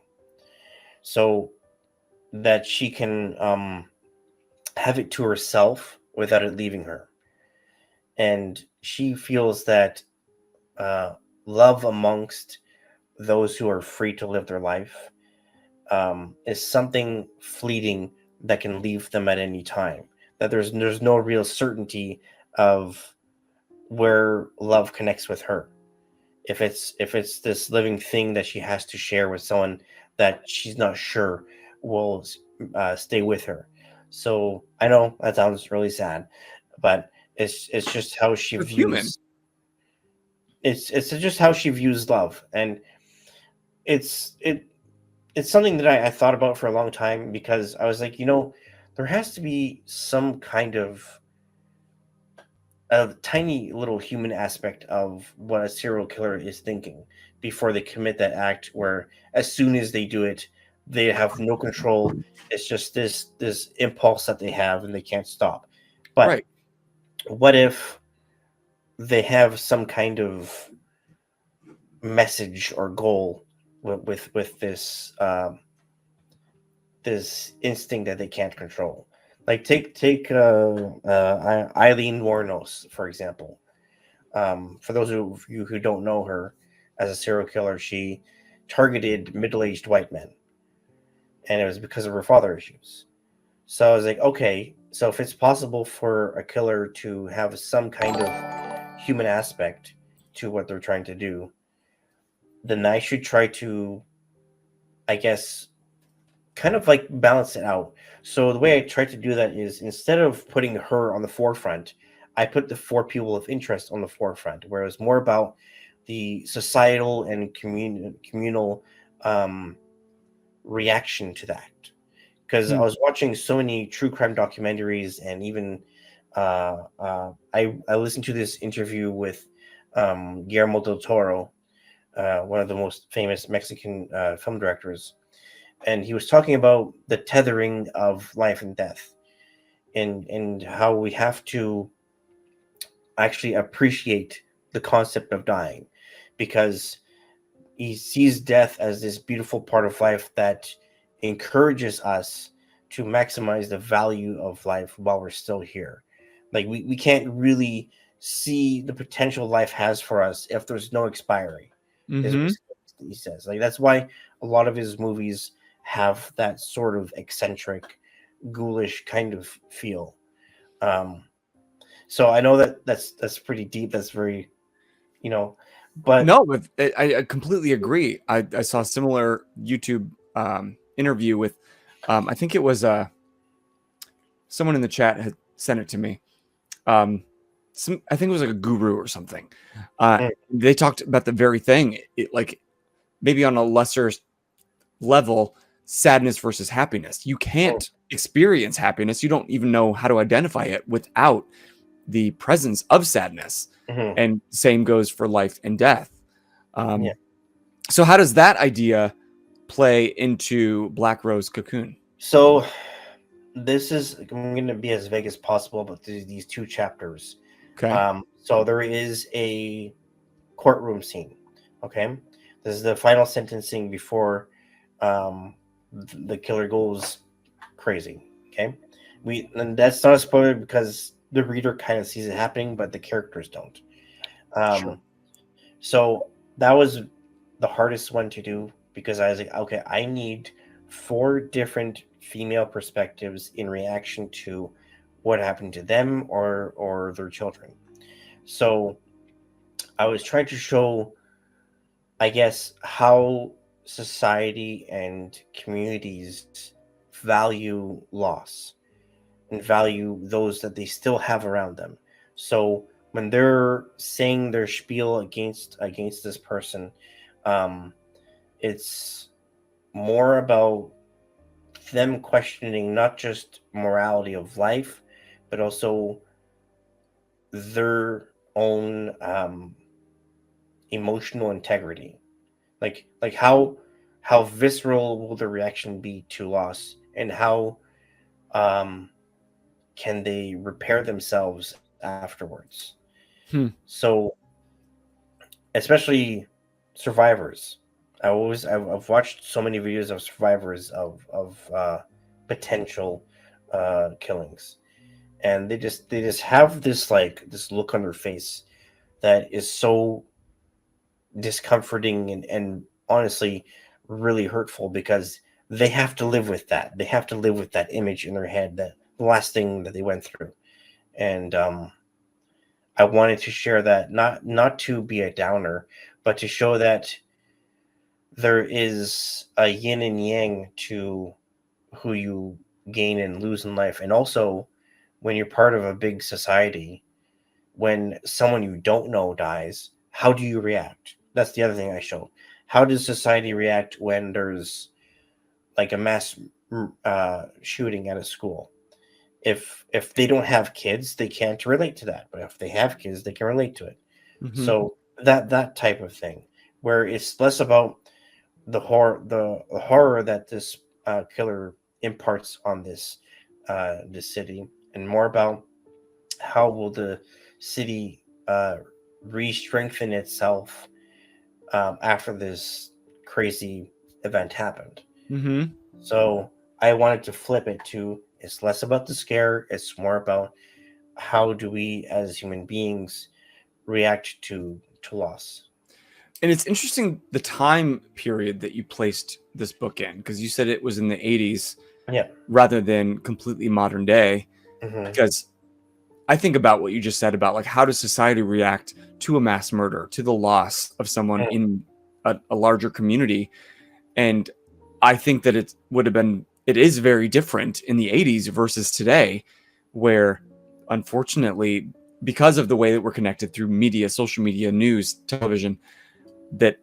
so that she can have it to herself without it leaving her. And she feels that uh, love amongst those who are free to live their life is something fleeting that can leave them at any time. That there's no real certainty of where love connects with her. If it's this living thing that she has to share with someone that she's not sure will stay with her. So I know that sounds really sad, but it's just how she It's human. views it's just how she views love, and it it's something that I thought about for a long time, because I was like, there has to be some kind of a tiny little human aspect of what a serial killer is thinking before they commit that act, where as soon as they do it, they have no control. It's just this impulse that they have and they can't stop. But Right. what if they have some kind of message or goal with this instinct that they can't control? Like take Eileen Wuornos, for example. For those of you who don't know her, as a serial killer, she targeted middle-aged white men, and it was because of her father issues. So I was like, okay, so if it's possible for a killer to have some kind of human aspect to what they're trying to do, then I should try to, I guess, kind of like balance it out. So the way I tried to do that is, instead of putting her on the forefront, I put the four people of interest on the forefront, where it was more about the societal and communal um, reaction to that. Because I Hmm. was watching so many true crime documentaries, and even I listened to this interview with Guillermo del Toro, one of the most famous Mexican film directors, and he was talking about the tethering of life and death, and how we have to actually appreciate the concept of dying, because he sees death as this beautiful part of life that encourages us to maximize the value of life while we're still here. Like we can't really see the potential life has for us if there's no expiry, is Mm-hmm. basically what he says. Like that's why a lot of his movies have that sort of eccentric, ghoulish kind of feel. Um, so I know that that's pretty deep. That's very, you know, but No, but I completely agree. I saw a similar YouTube interview with, I think it was someone in the chat had sent it to me. I think it was like a guru or something. mm, They talked about the very thing, like maybe on a lesser level, sadness versus happiness. You mm, can't experience happiness. You don't even know how to identify it without the presence of sadness. mhm, And same goes for life and death. yeah. Um, so how does that idea play into Black Rose Cocoon? So this is, I'm going to be as vague as possible, but these two chapters. Okay. So there is a courtroom scene. Okay, this is the final sentencing before um, the killer goes crazy. Okay, and that's not a spoiler because the reader kind of sees it happening, but the characters don't. Sure. Um, so that was the hardest one to do, because I was like, okay, I need four different female perspectives in reaction to what happened to them or their children. So I was trying to show, I guess, how society and communities value loss and value those that they still have around them. So when they're saying their spiel against this person, um, it's more about them questioning not just morality of life, but also their own emotional integrity. Like how visceral will the reaction be to loss, and how um, can they repair themselves afterwards. Hmm. So especially survivors. I've watched so many videos of survivors of potential killings, and they just have this look on their face that is so discomforting and honestly really hurtful, because they have to live with that. They have to live with that image in their head, that the last thing that they went through. And I wanted to share that, not to be a downer, but to show that there is a yin and yang to who you gain and lose in life. And also, when you're part of a big society, when someone you don't know dies, how do you react? That's the other thing I show. How does society react when there's like a mass shooting at a school. If they don't have kids, they can't relate to that. But if they have kids, they can relate to it. Mm-hmm. So that type of thing, where it's less about the horror that this killer imparts on this city, and more about how will the city re-strengthen itself after this crazy event happened. Mm-hmm. So I wanted to flip it to, it's less about the scare, it's more about how do we as human beings react to loss. And it's interesting the time period that you placed this book in, because you said it was in the 80s Yeah. rather than completely modern day. Hmm. Because I think about what you just said about like how does society react to a mass murder, to the loss of someone in a larger community. And I think that it is very different in the 80s versus today, where unfortunately, because of the way that we're connected through media, social media, news, television, that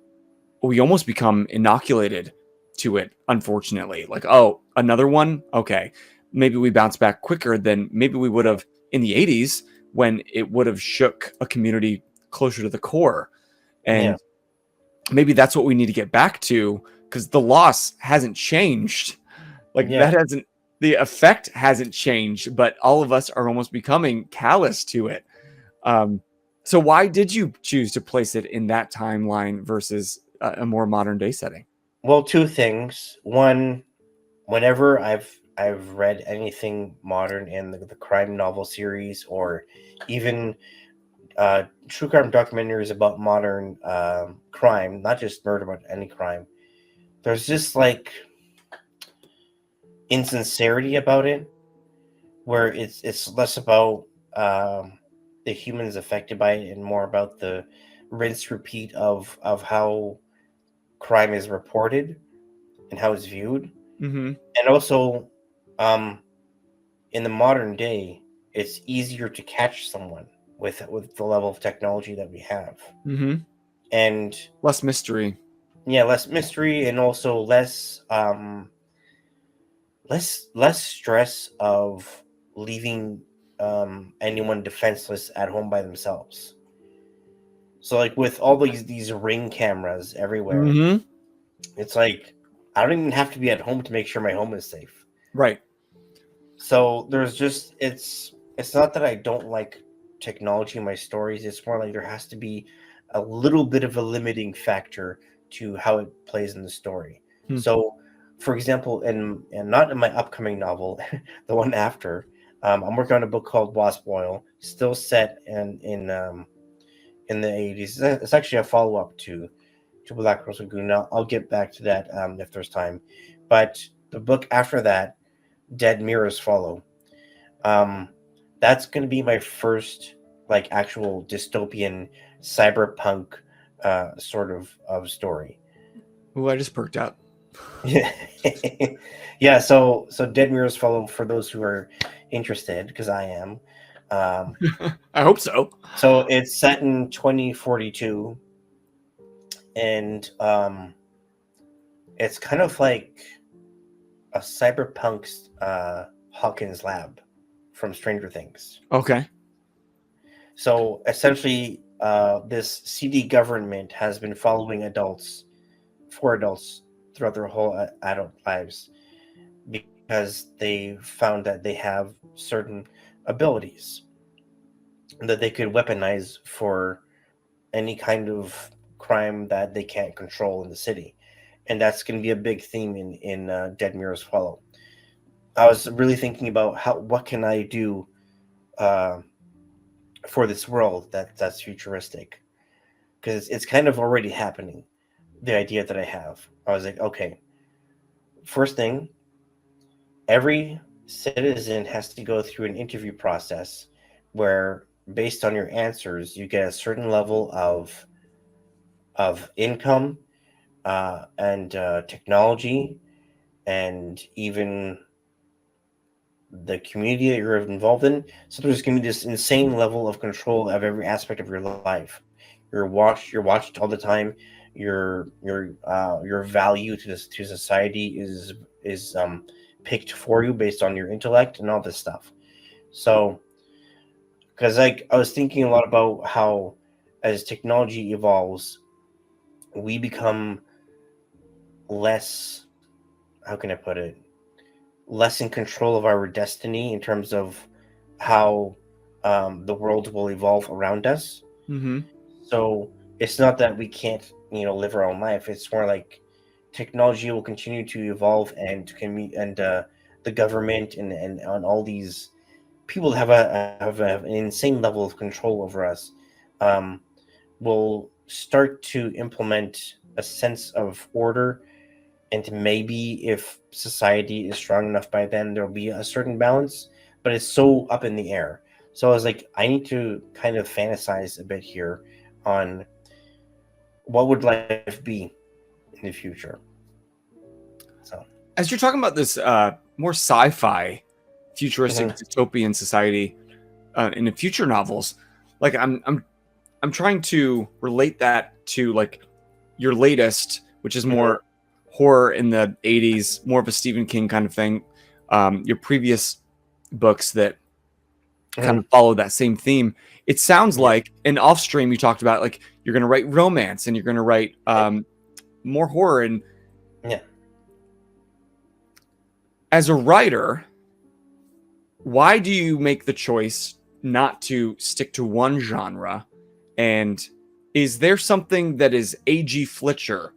we almost become inoculated to it, unfortunately. Like, oh, another one? Okay. Maybe we bounce back quicker than maybe we would have in the 80s when it would have shook a community closer to the core. Yeah. And maybe that's what we need to get back to, because the loss hasn't changed. Like Yeah. that hasn't, the effect hasn't changed, but all of us are almost becoming callous to it. So why did you choose to place it in that timeline versus a more modern day setting? Well, two things. One, whenever I've read anything modern in the crime novel series, or even true crime documentaries about modern crime, not just murder, but any crime, there's just like insincerity about it, where it's less about the humans affected by it and more about the rinse repeat of how crime is reported and how it's viewed. Mm-hmm. And also, um, in the modern day, it's easier to catch someone with the level of technology that we have, Mm-hmm. and Less mystery. yeah, less mystery, and also less stress of leaving anyone defenseless at home by themselves. So like with all these ring cameras everywhere, Mm-hmm. it's like I don't even have to be at home to make sure my home is safe. Right. So there's just it's not that I don't like technology in my stories. It's more like there has to be a little bit of a limiting factor to how it plays in the story. Hmm. So, for example, and not in my upcoming novel, the one after, I'm working on a book called Wasp Oil, still set in the 80s. It's actually a follow up to Black Rose Lagoon. I'll get back to that if there's time. But the book after that, Dead Mirrors Follow. Um, that's going to be my first like actual dystopian cyberpunk sort of story. Oh, I just perked up. Yeah, yeah. So Dead Mirrors Follow, for those who are interested, because I am. Um, I hope so. so it's set in 2042, and it's kind of like a cyberpunk Hawkins lab from Stranger Things. Okay. So essentially, this CD government has been following four adults throughout their whole adult lives, because they found that they have certain abilities that they could weaponize for any kind of crime that they can't control in the city. And that's going to be a big theme in Dead Mirrors Follow. I was really thinking about what can I do uh, for this world that's futuristic, because it's kind of already happening. The idea that I have, I was like, okay, first thing, every citizen has to go through an interview process where, based on your answers, you get a certain level of income and technology, and even the community that you're involved in. So there's going to be this insane level of control of every aspect of your life. You're watched all the time. Your value to society is picked for you based on your intellect and all this stuff. So, because like I was thinking a lot about how as technology evolves, we become less, how can I put it, less in control of our destiny in terms of how the world will evolve around us. Mm-hmm. So it's not that we can't, live our own life. It's more like technology will continue to evolve, and the government and all these people have an insane level of control over us. Um, will start to implement a sense of order, and maybe if society is strong enough by then, there'll be a certain balance, but it's so up in the air. So I was like, I need to kind of fantasize a bit here on what would life be in the future. So As you're talking about this more sci-fi, futuristic dystopian society in the future novels, like I'm trying to relate that to like your latest, which is more horror in the 80s, more of a Stephen King kind of thing. Your previous books that kind of follow that same theme. It sounds like, and off stream you talked about like you're going to write romance and you're going to write more horror. And as a writer, why do you make the choice not to stick to one genre? And is there something that is AG Flitcher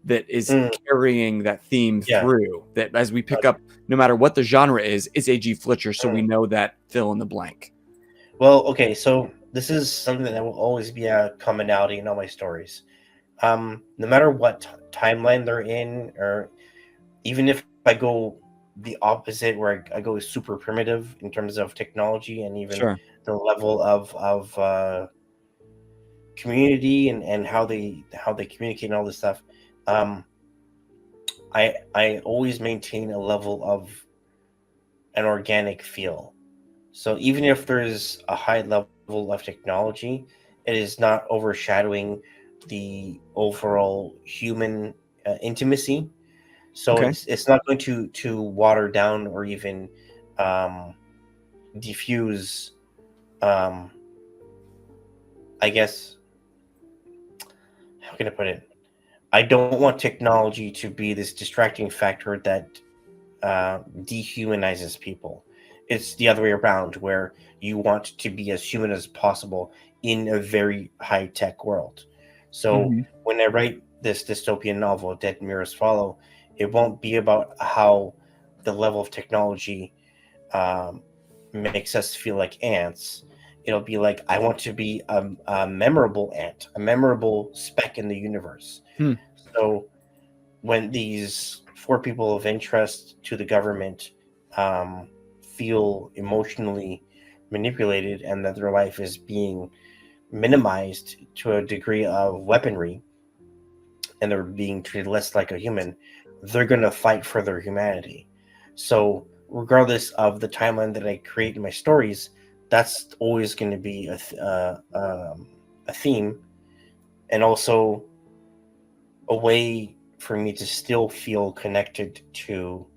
that is carrying that theme through, that as we pick up, no matter what the genre is, it's AG Flitcher, so we know that fill in the blank? Well, okay, so this is something that will always be a commonality in all my stories. No matter what timeline they're in, or even if I go the opposite, where I go super primitive in terms of technology and even the level of community and how they communicate and all this stuff, I always maintain a level of an organic feel. So even if there's a high level of technology, it is not overshadowing the overall human intimacy. So it's not going to water down or even diffuse. I guess, how can I put it? I don't want technology to be this distracting factor that dehumanizes people. It's the other way around, where you want to be as human as possible in a very high-tech world. So when I write this dystopian novel, Dead Mirrors Follow, it won't be about how the level of technology makes us feel like ants. It'll be like, I want to be a memorable ant, a memorable speck in the universe. So when these 4 people of interest to the government feel emotionally manipulated and that their life is being minimized to a degree of weaponry, and they're being treated less like a human, they're going to fight for their humanity. So regardless of the timeline that I create in my stories, that's always going to be a theme, and also a way for me to still feel connected to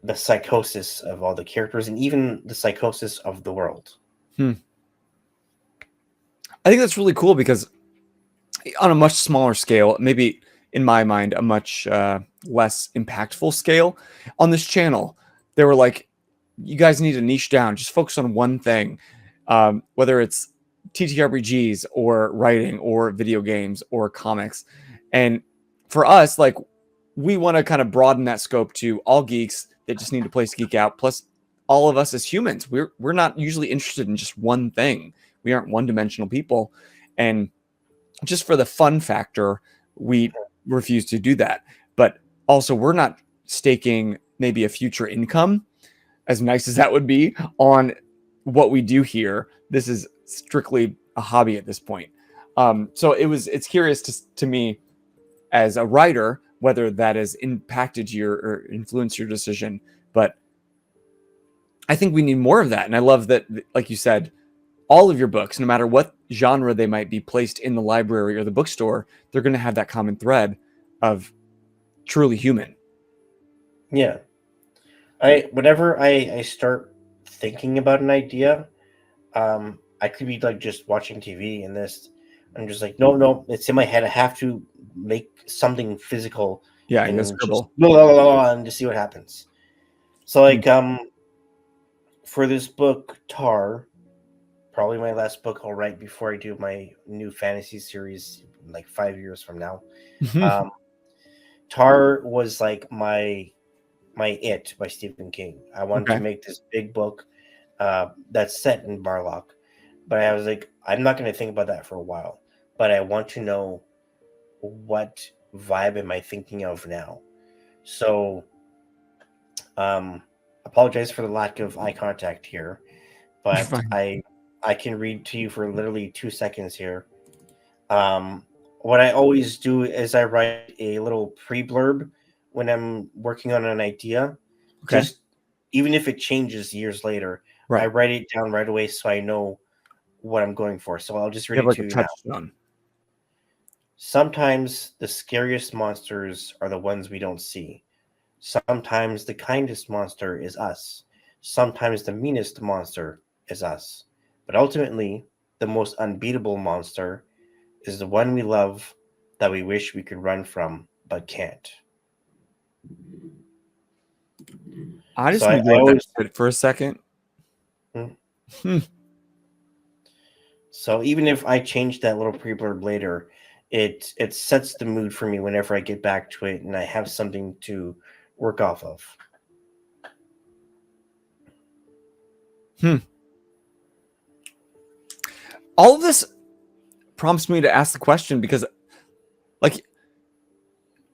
the psychosis of all the characters and even the psychosis of the world. I think that's really cool, because on a much smaller scale, maybe in my mind, a much less impactful scale, on this channel, they were like, you guys need to niche down, just focus on one thing, whether it's TTRPGs or writing or video games or comics. And for us, like, we want to kind of broaden that scope to all geeks that just need to place Geek Out, plus all of us as humans. We're not usually interested in just one thing. We aren't one-dimensional people. And just for the fun factor, we refuse to do that. But also, we're not staking maybe a future income, as nice as that would be, on what we do here. This is strictly a hobby at this point. So it's curious to me as a writer, whether that has impacted your or influenced your decision. But I think we need more of that. And I love that, like you said, all of your books, no matter what genre they might be placed in the library or the bookstore, they're going to have that common thread of truly human. Yeah. Whenever I start thinking about an idea, I could be like just watching TV and this I'm just like, no, it's in my head. I have to make something physical Yeah, you gotta and just scribble. blah, blah, blah, blah, and just see what happens. So Hmm. like for this book, Tar, probably my last book I'll write before I do my new fantasy series like 5 years from now. Um, Tar was like my It by Stephen King. I wanted to Okay. make this big book that's set in Barlock, but I was like, I'm not going to think about that for a while. But I want to know what vibe am I thinking of now. So, um, apologize for the lack of eye contact here, You're but fine. I can read to you for literally 2 seconds here. Um, what I always do is I write a little pre-blurb when I'm working on an idea, Okay. just even if it changes years later, I Right. write it down right away so I know what I'm going for. So I'll just You read have it like a to you now. touchstone. Sometimes the scariest monsters are the ones we don't see. Sometimes the kindest monster is us. Sometimes the meanest monster is us. But ultimately, the most unbeatable monster is the one we love that we wish we could run from but can't. I So just I, need to I let that always sit for a second. hmm. Hmm. So even if I change that little pre-blurb later, it sets the mood for me whenever I get back to it and I have something to work off of. Hmm. All of this prompts me to ask the question because, like,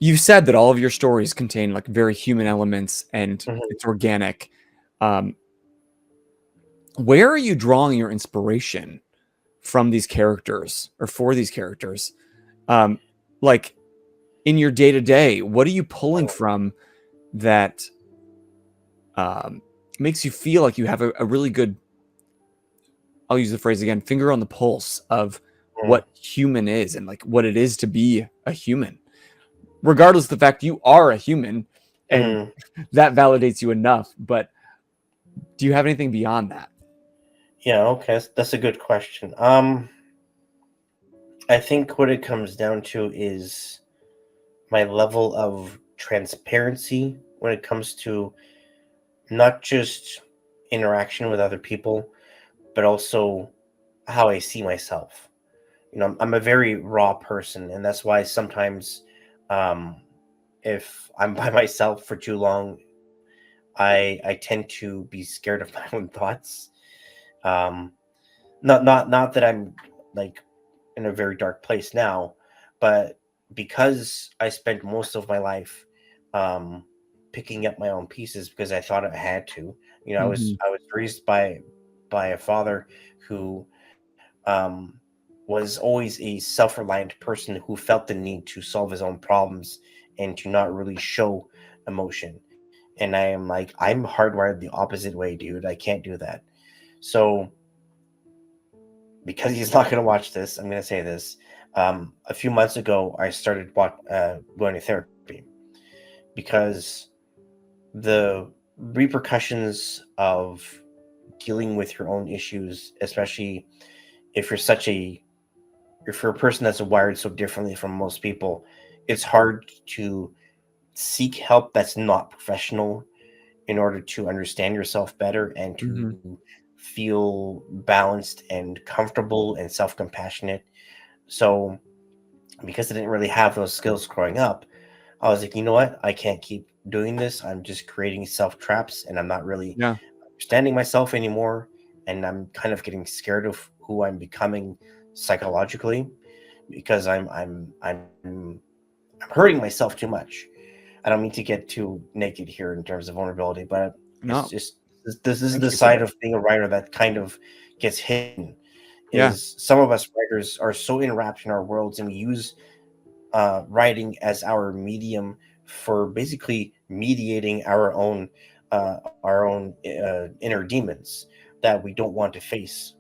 you said that all of your stories contain like very human elements and Mhm. it's organic. Um, where are you drawing your inspiration from these characters or for these characters? Um, like in your day to day, what are you pulling from that makes you feel like you have a really good, I'll use the phrase again, finger on the pulse of Mhm. what human is and like what it is to be a human, regardless of the fact you are a human and Mhm. that validates you enough. But do you have anything beyond that? Yeah, okay, that's a good question. I think what it comes down to is my level of transparency when it comes to not just interaction with other people, but also how I see myself. I'm a very raw person, and that's why sometimes, um, if I'm by myself for too long, I tend to be scared of my own thoughts. Um, not that I'm like in a very dark place now, but because I spent most of my life um, picking up my own pieces because I thought I had to. Hmm. I was raised by a father who um, was always a self-reliant person who felt the need to solve his own problems and to not really show emotion. And I am like, I'm hardwired the opposite way, dude. I can't do that. So because he's not going to watch this, I'm going to say this. A few months ago, I started going to therapy because the repercussions of dealing with your own issues, especially if you're such a if you're a person that's wired so differently from most people, it's hard to seek help that's not professional in order to understand yourself better and Hmm. to feel balanced and comfortable and self-compassionate. So because I didn't really have those skills growing up, I was like, you know what? I can't keep doing this. I'm just creating self traps and I'm not really Yeah. understanding myself anymore. And I'm kind of getting scared of who I'm becoming psychologically because I'm hurting myself too much. I don't mean to get too naked here in terms of vulnerability, but it's No, just this is thank the you for side it. of being a writer that kind of gets hidden. Yeah. Is some of us writers are so enwrapped in our worlds and we use writing as our medium for basically mediating our own inner demons that we don't want to face,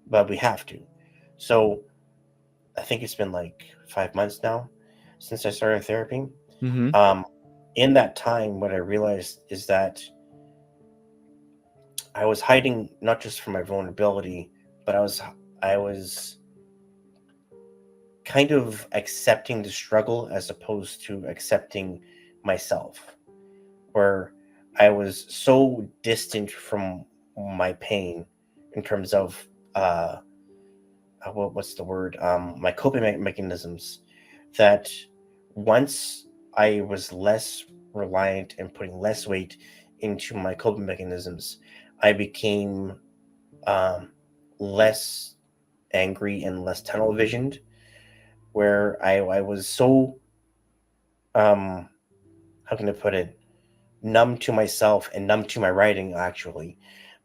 but we have to. So I think it's been like 5 months now since I started therapy. Hmm. Um, in that time, what I realized is that I was hiding not just from my vulnerability, but I was kind of accepting the struggle as opposed to accepting myself, where I was so distant from my pain in terms of what's the word, my coping mechanisms, that once I was less reliant and putting less weight into my coping mechanisms, I became um, less angry and less tunnel visioned, where I was so how can I put it, numb to myself and numb to my writing, actually,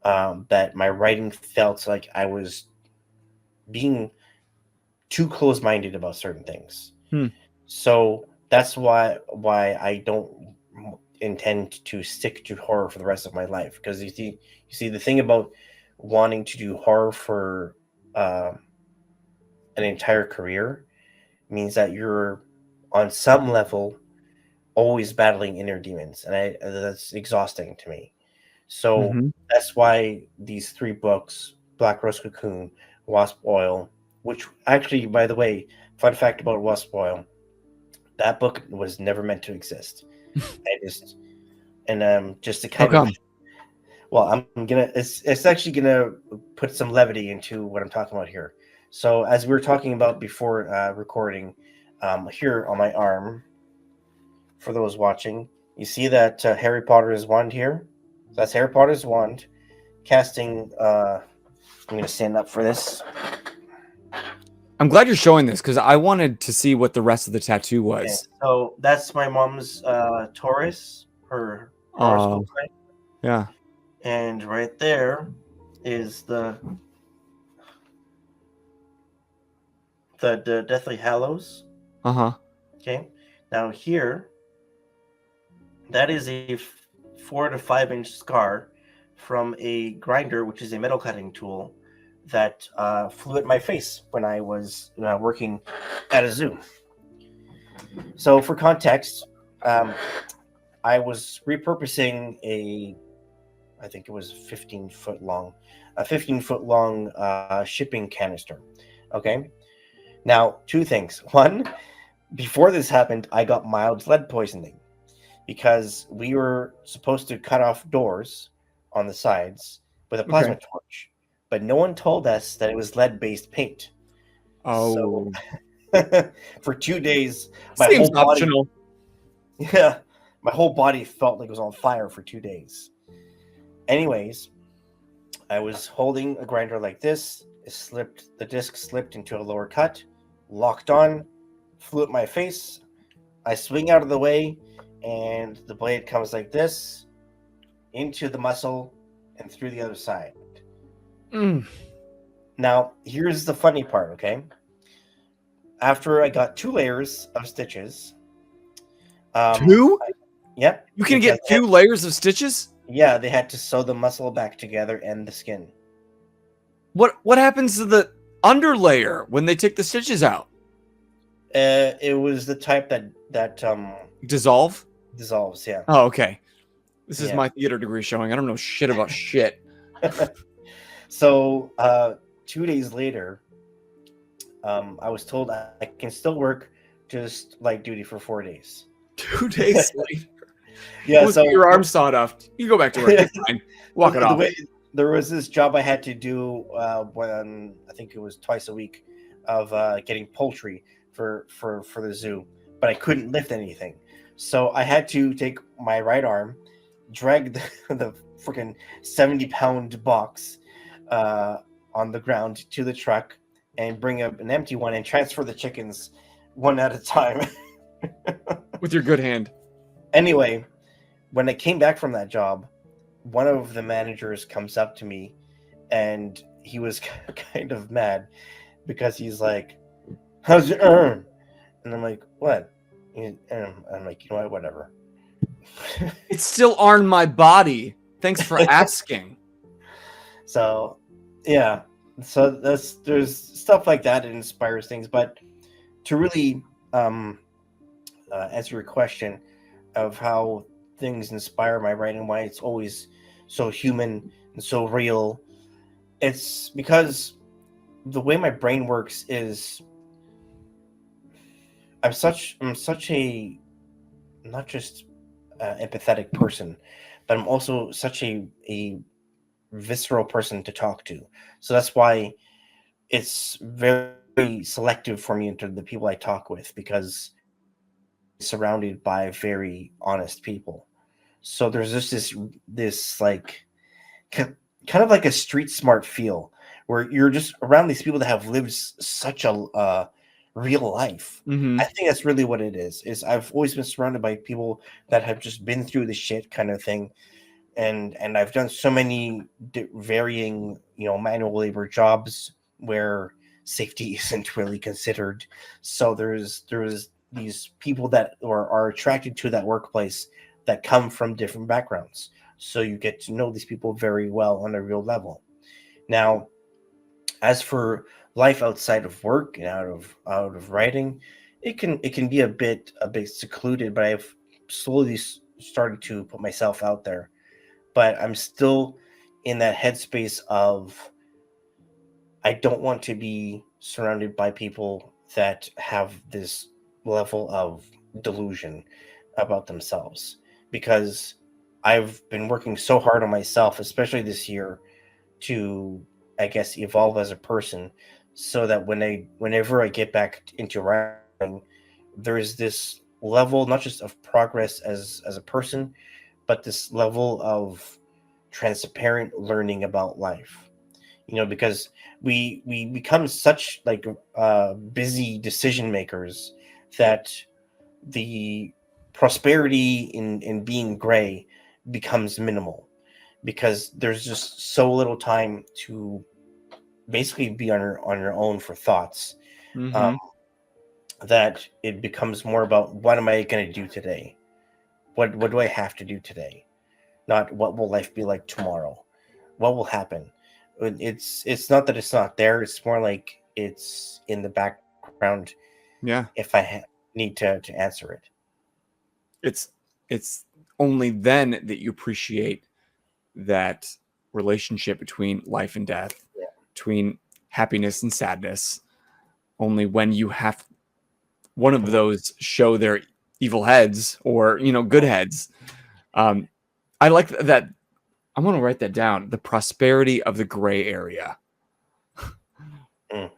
that my writing felt like I was being too close minded about certain things. Hmm. So that's why I don't intend to stick to horror for the rest of my life. Because you see, the thing about wanting to do horror for uh, an entire career means that you're on some level always battling inner demons, and that's exhausting to me. So Mm-hmm. that's why these three books, Black Rose Cocoon, Wasp Oil, which actually, by the way, fun fact about Wasp Oil, that book was never meant to exist. I just and just to How kind of, come? well, I'm gonna, it's actually gonna put some levity into what I'm talking about here. So as we were talking about before recording, here on my arm, for those watching, you see that Harry Potter's wand here. So that's Harry Potter's wand casting. I'm gonna stand up for this. I'm glad you're showing this because I wanted to see what the rest of the tattoo Okay, was. so that's my mom's Taurus, her Oh, horoscope sign, yeah. and right there is the Deathly Hallows. Uh-huh. Okay, now here, that is a 4 to 5 inch scar from a grinder, which is a metal cutting tool that flew at my face when I was working at a zoo. So, for context, um, I was repurposing I think it was 15-foot long, a 15-foot long shipping canister. Okay. Now, two things. One, before this happened, I got mild lead poisoning because we were supposed to cut off doors on the sides with a Okay. plasma torch, but no one told us that it was lead-based paint. So Oh, for 2 days, my seems whole body, optional. yeah, my whole body felt like it was on fire for 2 days. Anyways, I was holding a grinder like this. The disc slipped into a lower cut, locked on, flew at my face. I swing out of the way, and the blade comes like this into the muscle and through the other side. Mm. Now, here's the funny part, okay? After I got 2 layers of stitches, um, Two? yep, You can because get 2 layers of stitches? they had to sew the muscle back together and the skin. What happens to the underlayer when they take the stitches out? It was the type that Dissolve? dissolves. Yeah, Oh, okay. This is yeah. my theater degree showing. I don't know shit about shit. So 2 days later, I was told I can still work just light duty for 4 days. 2 days later. Yeah, Once so your arm sawed off, you go back to work. It's fine. Walk it the off. way there was this job I had to do when I think it was twice a week of getting poultry for the zoo, but I couldn't lift anything, so I had to take my right arm, drag the freaking 70-pound box on the ground to the truck, and bring up an empty one and transfer the chickens one at a time. With your good hand. Anyway, when I came back from that job, one of the managers comes up to me, and he was kind of mad because he's like, "How's your arm?" And I'm like, "What?" And I'm like, "You know what? Whatever." It's still on my body. Thanks for asking. So, yeah. So there's stuff like that that inspires things, but to really answer your question, of how things inspire my writing, why it's always so human and so real. It's because the way my brain works is I'm such a not just empathetic person, but I'm also such a visceral person to talk to. So that's why it's very selective for me into the people I talk with, because surrounded by very honest people. So there's just this like ki- kind of like a street smart feel where you're just around these people that have lived such a real life. Mm-hmm. I think that's really what it is. Is I've always been surrounded by people that have just been through the shit kind of thing, and I've done so many varying, manual labor jobs where safety isn't really considered. So there's these people that are attracted to that workplace that come from different backgrounds. So you get to know these people very well on a real level. Now, as for life outside of work and out of writing, it can be a bit secluded, but I've slowly started to put myself out there, but I'm still in that headspace of I don't want to be surrounded by people that have this level of delusion about themselves, because I've been working so hard on myself, especially this year, to, I guess, evolve as a person, so that whenever I get back into writing, there is this level not just of progress as a person, but this level of transparent learning about life. Because we become such like busy decision makers that the prosperity in being gray becomes minimal, because there's just so little time to basically be on your own for thoughts, um, Mm-hmm. that it becomes more about what am I going to do today, what do I have to do today, not what will life be like tomorrow, what will happen. It's not that it's not there, it's more like it's in the background Yeah. if I need to answer it. It's it's only then that you appreciate that relationship between life and death, Yeah. between happiness and sadness. Only when you have one of Mhm. those show their evil heads or good heads. Um, I like that. I'm gonna write that down. The prosperity of the gray area. Mm.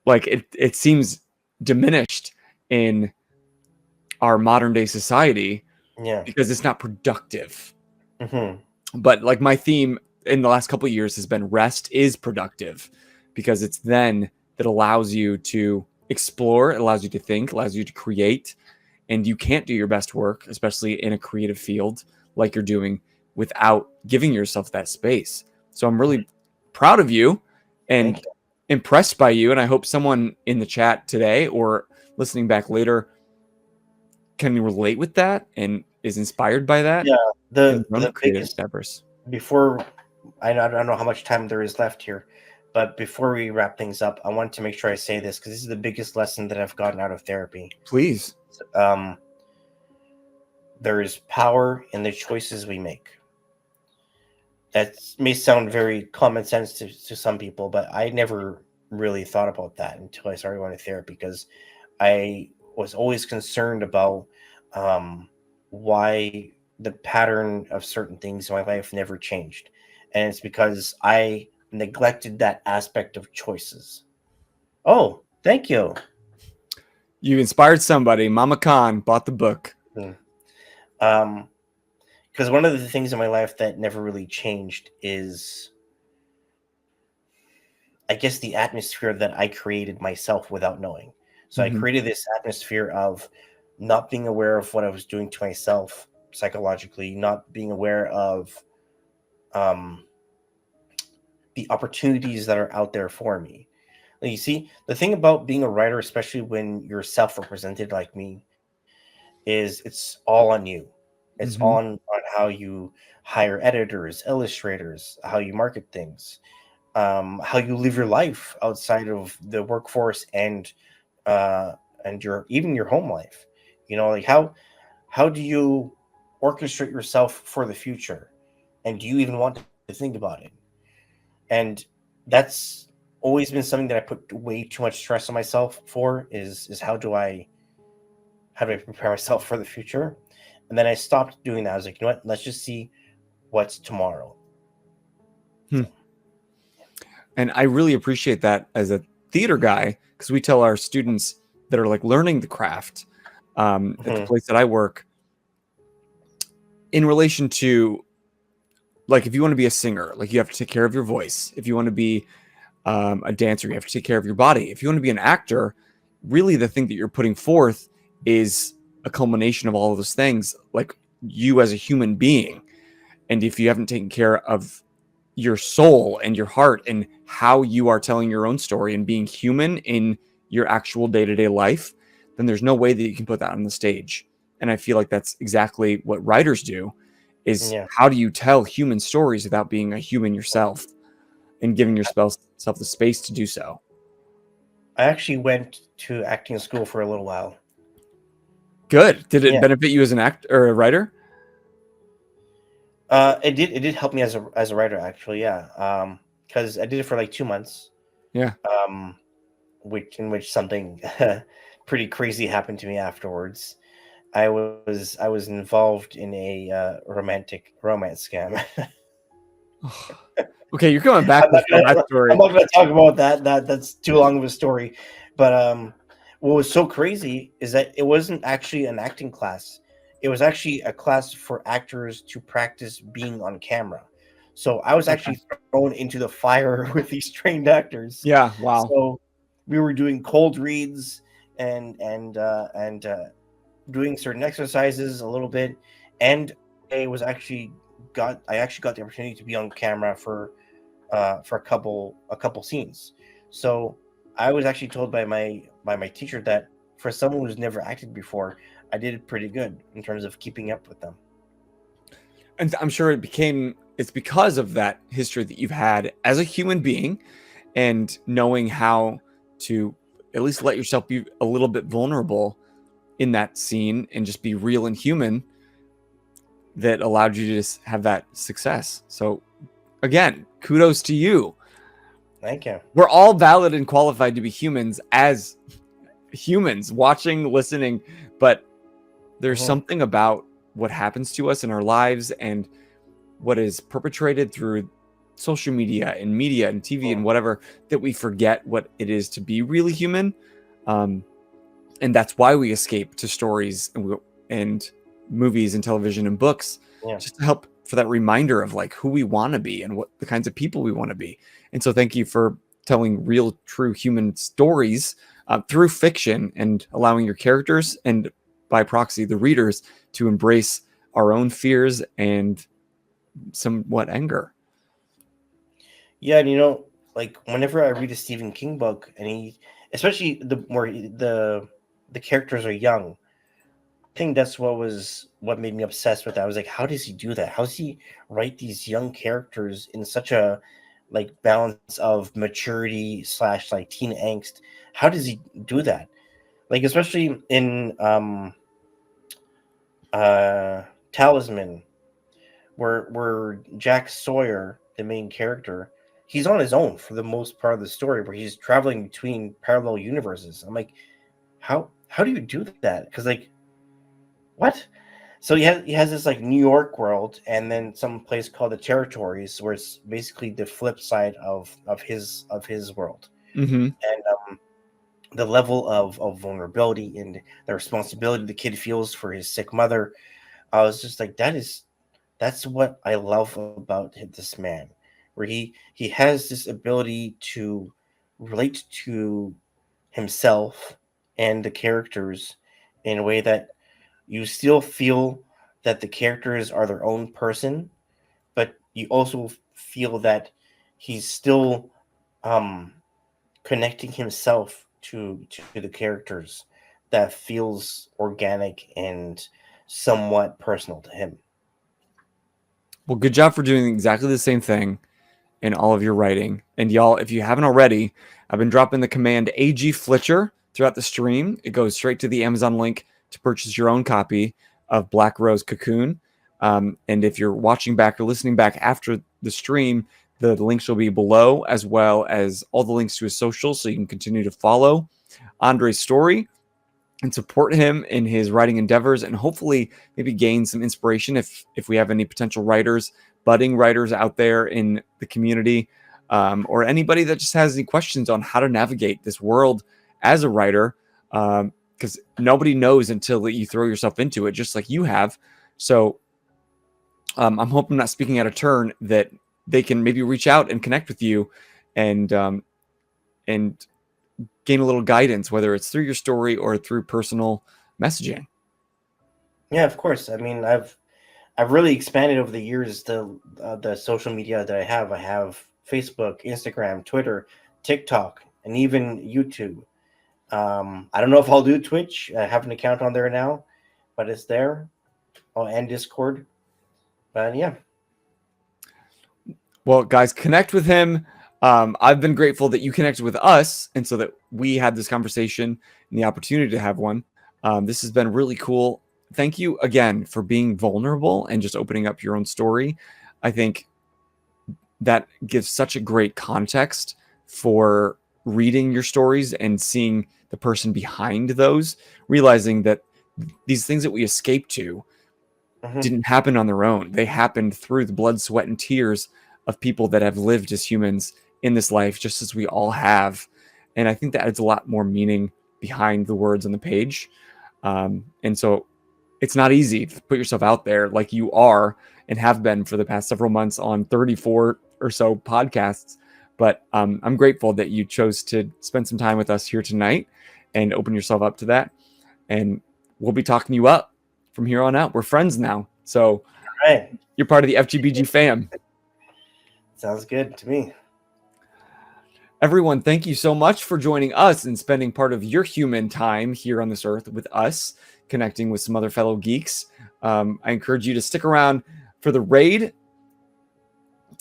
Like it seems diminished in our modern day society Yeah. because it's not productive. Hmm. But like my theme in the last couple of years has been rest is productive, because it's then that allows you to explore, it allows you to think, allows you to create, and you can't do your best work, especially in a creative field like you're doing, without giving yourself that space. So I'm really proud of you Thank and you. impressed by you, and I hope someone in the chat today or listening back later can relate with that and is inspired by that Yeah. in the their own the creative biggest endeavors. before I don't know how much time there is left here, but before we wrap things up, I want to make sure I say this because this is the biggest lesson that I've gotten out of therapy. Please. Um, there is power in the choices we make. That may sound very common sense to some people, but I never really thought about that until I started going to therapy, because I was always concerned about um, why the pattern of certain things in my life never changed. And it's because I neglected that aspect of choices. Oh, thank you. You inspired somebody. Mama Khan bought the book. Mm. Um, because one of the things in my life that never really changed is, I guess, the atmosphere that I created myself without knowing. So I Mhm. created this atmosphere of not being aware of what I was doing to myself psychologically, not being aware of um, the opportunities that are out there for me. Like, you see, the thing about being a writer, especially when you're self-represented like me, is it's all on you. It's all Mhm. on how you hire editors, illustrators, how you market things, how you live your life outside of the workforce, uh, and your even your home life. Like how do you orchestrate yourself for the future? And do you even want to think about it? And that's always been something that I put way too much stress on myself for, is how do I prepare myself for the future? And then I stopped doing that. I was like, you know what? Let's just see what's tomorrow. Hmm. And I really appreciate that as a theater guy, because we tell our students that are like learning the craft at the place that I work, in relation to, like, if you want to be a singer, like, you have to take care of your voice. If you want to be a dancer, you have to take care of your body. If you want to be an actor, really the thing that you're putting forth is a culmination of all of those things, like you as a human being. And if you haven't taken care of your soul and your heart and how you are telling your own story and being human in your actual day-to-day life, then there's no way that you can put that on the stage. And I feel like that's exactly what writers do, is how do you tell human stories without being a human yourself and giving yourself the space to do so? I actually went to acting school for a little while. Good. Did it benefit you as an actor or a writer? It did help me as a writer, actually. Yeah. Because I did it for like 2 months. Yeah. In which something pretty crazy happened to me afterwards. I was involved in a romantic romance scam. Okay, you're coming back with that story. I'm not going to talk about that. That's too long of a story. But what was so crazy is that it wasn't actually an acting class. It was actually a class for actors to practice being on camera. So I was actually thrown into the fire with these trained actors. Yeah, wow. So we were doing cold reads and doing certain exercises a little bit, and I actually got the opportunity to be on camera for a couple scenes. So I was actually told by my teacher that for someone who's never acted before, I did pretty good in terms of keeping up with them. And I'm sure it's because of that history that you've had as a human being, and knowing how to at least let yourself be a little bit vulnerable in that scene and just be real and human, that allowed you to just have that success. So again, kudos to you. Thank you. We're all valid and qualified to be humans as humans, watching, listening, but there's something about what happens to us in our lives and what is perpetrated through social media and media and TV and whatever, that we forget what it is to be really human. And that's why we escape to stories and movies and television and books, just to help for that reminder of like who we want to be and what the kinds of people we want to be. And so thank you for telling real, true human stories through fiction, and allowing your characters, and by proxy the readers, to embrace our own fears and somewhat anger. Yeah, and like whenever I read a Stephen King book, and especially the characters are young, I think that's what made me obsessed with that. I was like, how does he do that? How does he write these young characters in such a like balance of maturity / like teen angst? How does he do that? Like, especially in Talisman, where Jack Sawyer, the main character, he's on his own for the most part of the story, where he's traveling between parallel universes. I'm like, how do you do that? Because like, what? So he has this like New York world, and then some place called the Territories, where it's basically the flip side of his world. And the level of vulnerability and the responsibility the kid feels for his sick mother, I was just like, that's what I love about this man, where he has this ability to relate to himself and the characters in a way that you still feel that the characters are their own person, but you also feel that he's still connecting himself to the characters, that feels organic and somewhat personal to him. Well, good job for doing exactly the same thing in all of your writing. And y'all, if you haven't already, I've been dropping the command AG Flitcher throughout the stream. It goes straight to the Amazon link to purchase your own copy of Black Rose Cocoon. And if you're watching back or listening back after the stream, the links will be below, as well as all the links to his socials, so you can continue to follow Andre's story and support him in his writing endeavors, and hopefully maybe gain some inspiration if we have any potential writers, budding writers out there in the community, or anybody that just has any questions on how to navigate this world as a writer, because nobody knows until you throw yourself into it, just like you have. So I'm hoping I'm not speaking out of turn, that they can maybe reach out and connect with you, and gain a little guidance, whether it's through your story or through personal messaging. Yeah, of course. I mean, I've really expanded over the years the social media that I have. I have Facebook, Instagram, Twitter, TikTok, and even YouTube. I don't know if I'll do Twitch. I have an account on there now, but it's there. Oh, and Discord. But yeah. Well, guys, connect with him. I've been grateful that you connected with us, and so that we had this conversation and the opportunity to have one. This has been really cool. Thank you again for being vulnerable and just opening up your own story. I think that gives such a great context for reading your stories and seeing the person behind those, realizing that these things that we escape to didn't happen on their own. They happened through the blood, sweat, and tears of people that have lived as humans in this life, just as we all have. And I think that adds a lot more meaning behind the words on the page. And so it's not easy to put yourself out there like you are and have been for the past several months on 34 or so podcasts. But I'm grateful that you chose to spend some time with us here tonight and open yourself up to that. And we'll be talking you up from here on out. We're friends now. So You're part of the FGBG fam. Sounds good to me. Everyone, thank you so much for joining us and spending part of your human time here on this earth with us, connecting with some other fellow geeks. I encourage you to stick around for the raid.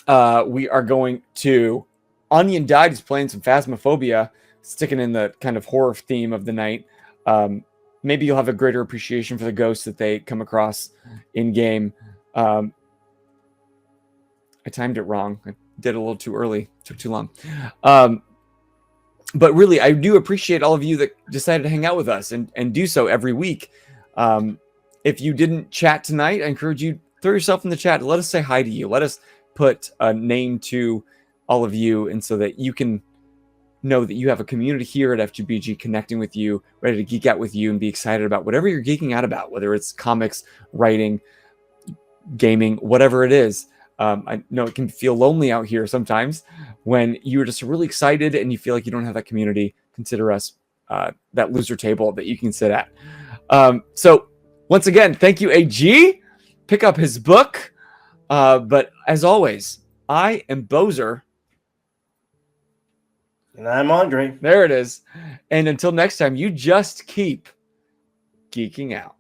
We are going to... Onion Died is playing some Phasmophobia, sticking in the kind of horror theme of the night. Maybe you'll have a greater appreciation for the ghosts that they come across in-game. I timed it wrong. I did it a little too early. Took too long. But really, I do appreciate all of you that decided to hang out with us and do so every week. If you didn't chat tonight, I encourage you, throw yourself in the chat. Let us say hi to you. Let us put a name to all of you, and so that you can know that you have a community here at FGBG connecting with you, ready to geek out with you and be excited about whatever you're geeking out about, whether it's comics, writing, gaming, whatever it is. I know it can feel lonely out here sometimes when you're just really excited and you feel like you don't have that community. Consider us that loser table that you can sit at. So once again, thank you, AG. Pick up his book. But as always, I am Bozer. And I'm Andre. There it is. And until next time, you just keep geeking out.